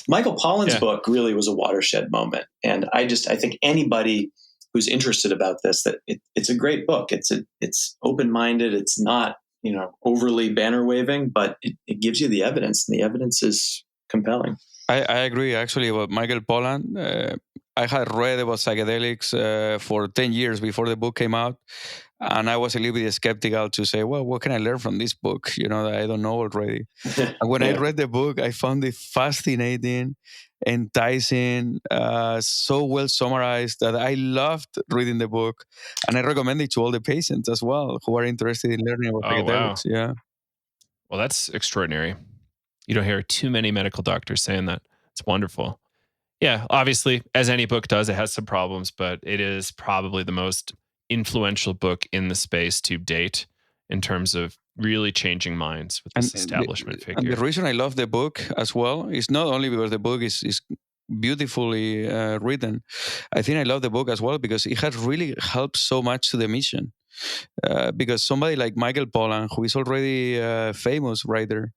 Michael Pollan's book really was a watershed moment. And I think anybody who's interested about this, that it's a great book. It's open-minded. It's not, overly banner waving, but it gives you the evidence, and the evidence is compelling. I agree actually about Michael Pollan. I had read about psychedelics for 10 years before the book came out. And I was a little bit skeptical to say, well, what can I learn from this book? That I don't know already. And when I read the book, I found it fascinating, enticing, so well summarized that I loved reading the book. And I recommend it to all the patients as well who are interested in learning about psychedelics. Wow. Yeah. Well, that's extraordinary. You don't hear too many medical doctors saying that. It's wonderful. Yeah, obviously, as any book does, it has some problems, but it is probably the most influential book in the space to date in terms of really changing minds with this establishment figure. And the reason I love the book as well is not only because the book is beautifully written. I think I love the book as well because it has really helped so much to the mission. Because somebody like Michael Pollan, who is already a famous writer,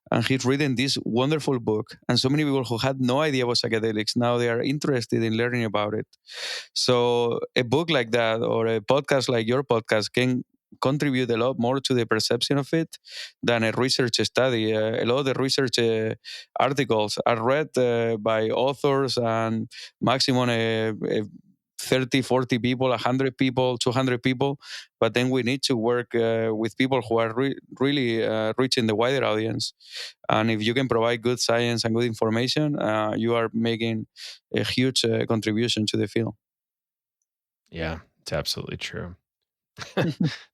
and he's written this wonderful book, and so many people who had no idea about psychedelics, now they are interested in learning about it. So a book like that or a podcast like your podcast can contribute a lot more to the perception of it than a research study. A lot of the research articles are read by authors and maximum 30, 40 people, 100 people, 200 people. But then we need to work with people who are really reaching the wider audience. And if you can provide good science and good information, you are making a huge contribution to the field. Yeah, it's absolutely true.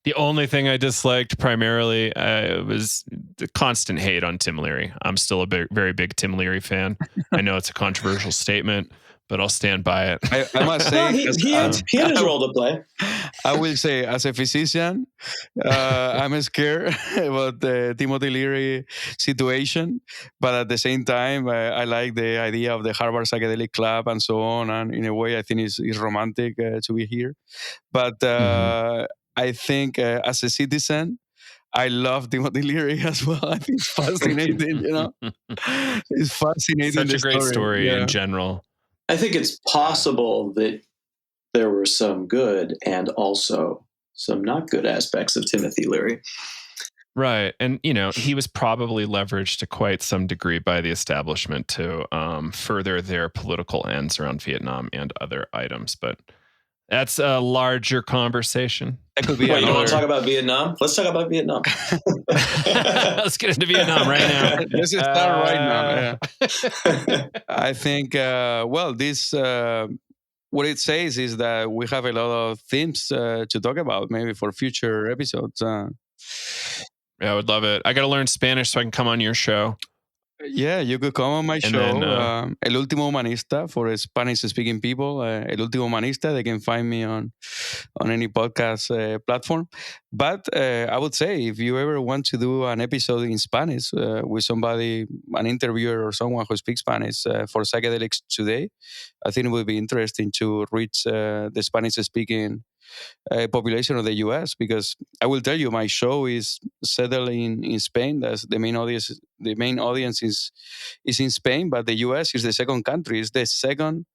The only thing I disliked primarily was the constant hate on Tim Leary. I'm still a very big Tim Leary fan. I know it's a controversial statement, but I'll stand by it. I must say, he had his role to play. I will say, as a physician, I'm scared about the Timothy Leary situation, but at the same time, I like the idea of the Harvard Psychedelic Club and so on. And in a way, I think it's romantic to be here. But I think as a citizen, I love Timothy Leary as well. I think it's fascinating, It's fascinating. Such a great story in general. I think it's possible that there were some good and also some not good aspects of Timothy Leary. Right. And, he was probably leveraged to quite some degree by the establishment to further their political ends around Vietnam and other items. But that's a larger conversation. That could be you don't want to talk about Vietnam? Let's talk about Vietnam. Let's get into Vietnam right now. Let's start right now. Yeah. I think, this, what it says is that we have a lot of themes to talk about, maybe for future episodes. Yeah, I would love it. I got to learn Spanish so I can come on your show. Yeah, you could come on my show, then, El Último Humanista, for Spanish-speaking people. El Último Humanista, they can find me on any podcast platform. But I would say, if you ever want to do an episode in Spanish with somebody, an interviewer or someone who speaks Spanish for Psychedelics Today, I think it would be interesting to reach the Spanish-speaking population of the US, because I will tell you, my show is settled in Spain. That's the main audience. The main audience is in Spain, but the US is the second country. It's the second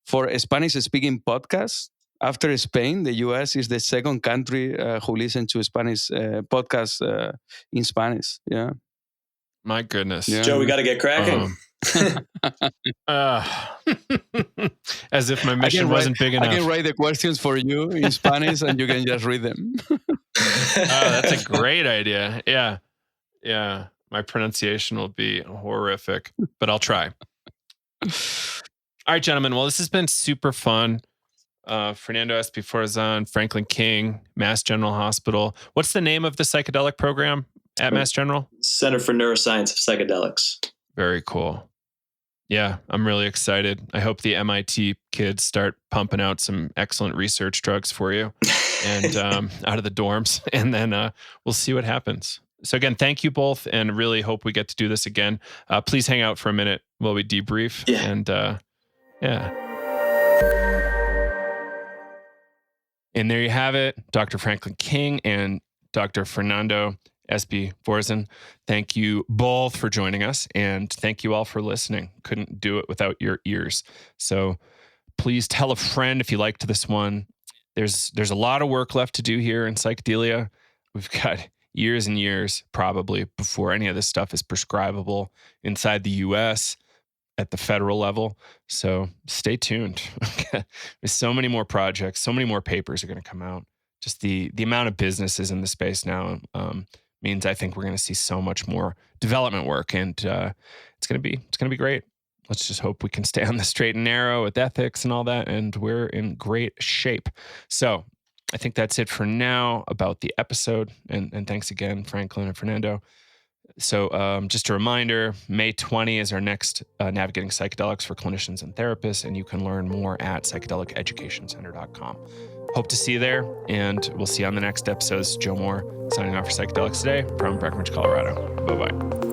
for a Spanish-speaking podcast. After Spain, the US is the second country who listen to Spanish podcasts in Spanish. Yeah. My goodness. Yeah. Joe, we got to get cracking. As if my mission wasn't big enough. I can write the questions for you in Spanish and you can just read them. That's a great idea. Yeah. Yeah. My pronunciation will be horrific, but I'll try. All right, gentlemen. Well, this has been super fun. Fernando Espi Forcen, Franklin King, Mass General Hospital. What's the name of the psychedelic program at Mass General? Center for Neuroscience of Psychedelics. Very cool. Yeah, I'm really excited. I hope the MIT kids start pumping out some excellent research drugs for you and out of the dorms, and then we'll see what happens. So again, thank you both, and really hope we get to do this again. Please hang out for a minute while we debrief. Yeah. And yeah. And there you have it, Dr. Franklin King and Dr. Fernando Espi Forcen. Thank you both for joining us, and thank you all for listening. Couldn't do it without your ears. So please tell a friend if you liked this one. There's a lot of work left to do here in psychedelia. We've got years and years probably before any of this stuff is prescribable inside the US at the federal level. So stay tuned. There's so many more projects, so many more papers are going to come out. Just the amount of businesses in the space now means I think we're going to see so much more development work, and it's going to be great. Let's just hope we can stay on the straight and narrow with ethics and all that, and we're in great shape. So I think that's it for now about the episode, and thanks again, Franklin and Fernando. So just a reminder, May 20 is our next Navigating Psychedelics for Clinicians and Therapists, and you can learn more at psychedeliceducationcenter.com. Hope to see you there, and we'll see you on the next episode. This is Joe Moore signing off for Psychedelics Today from Breckenridge, Colorado. Bye-bye.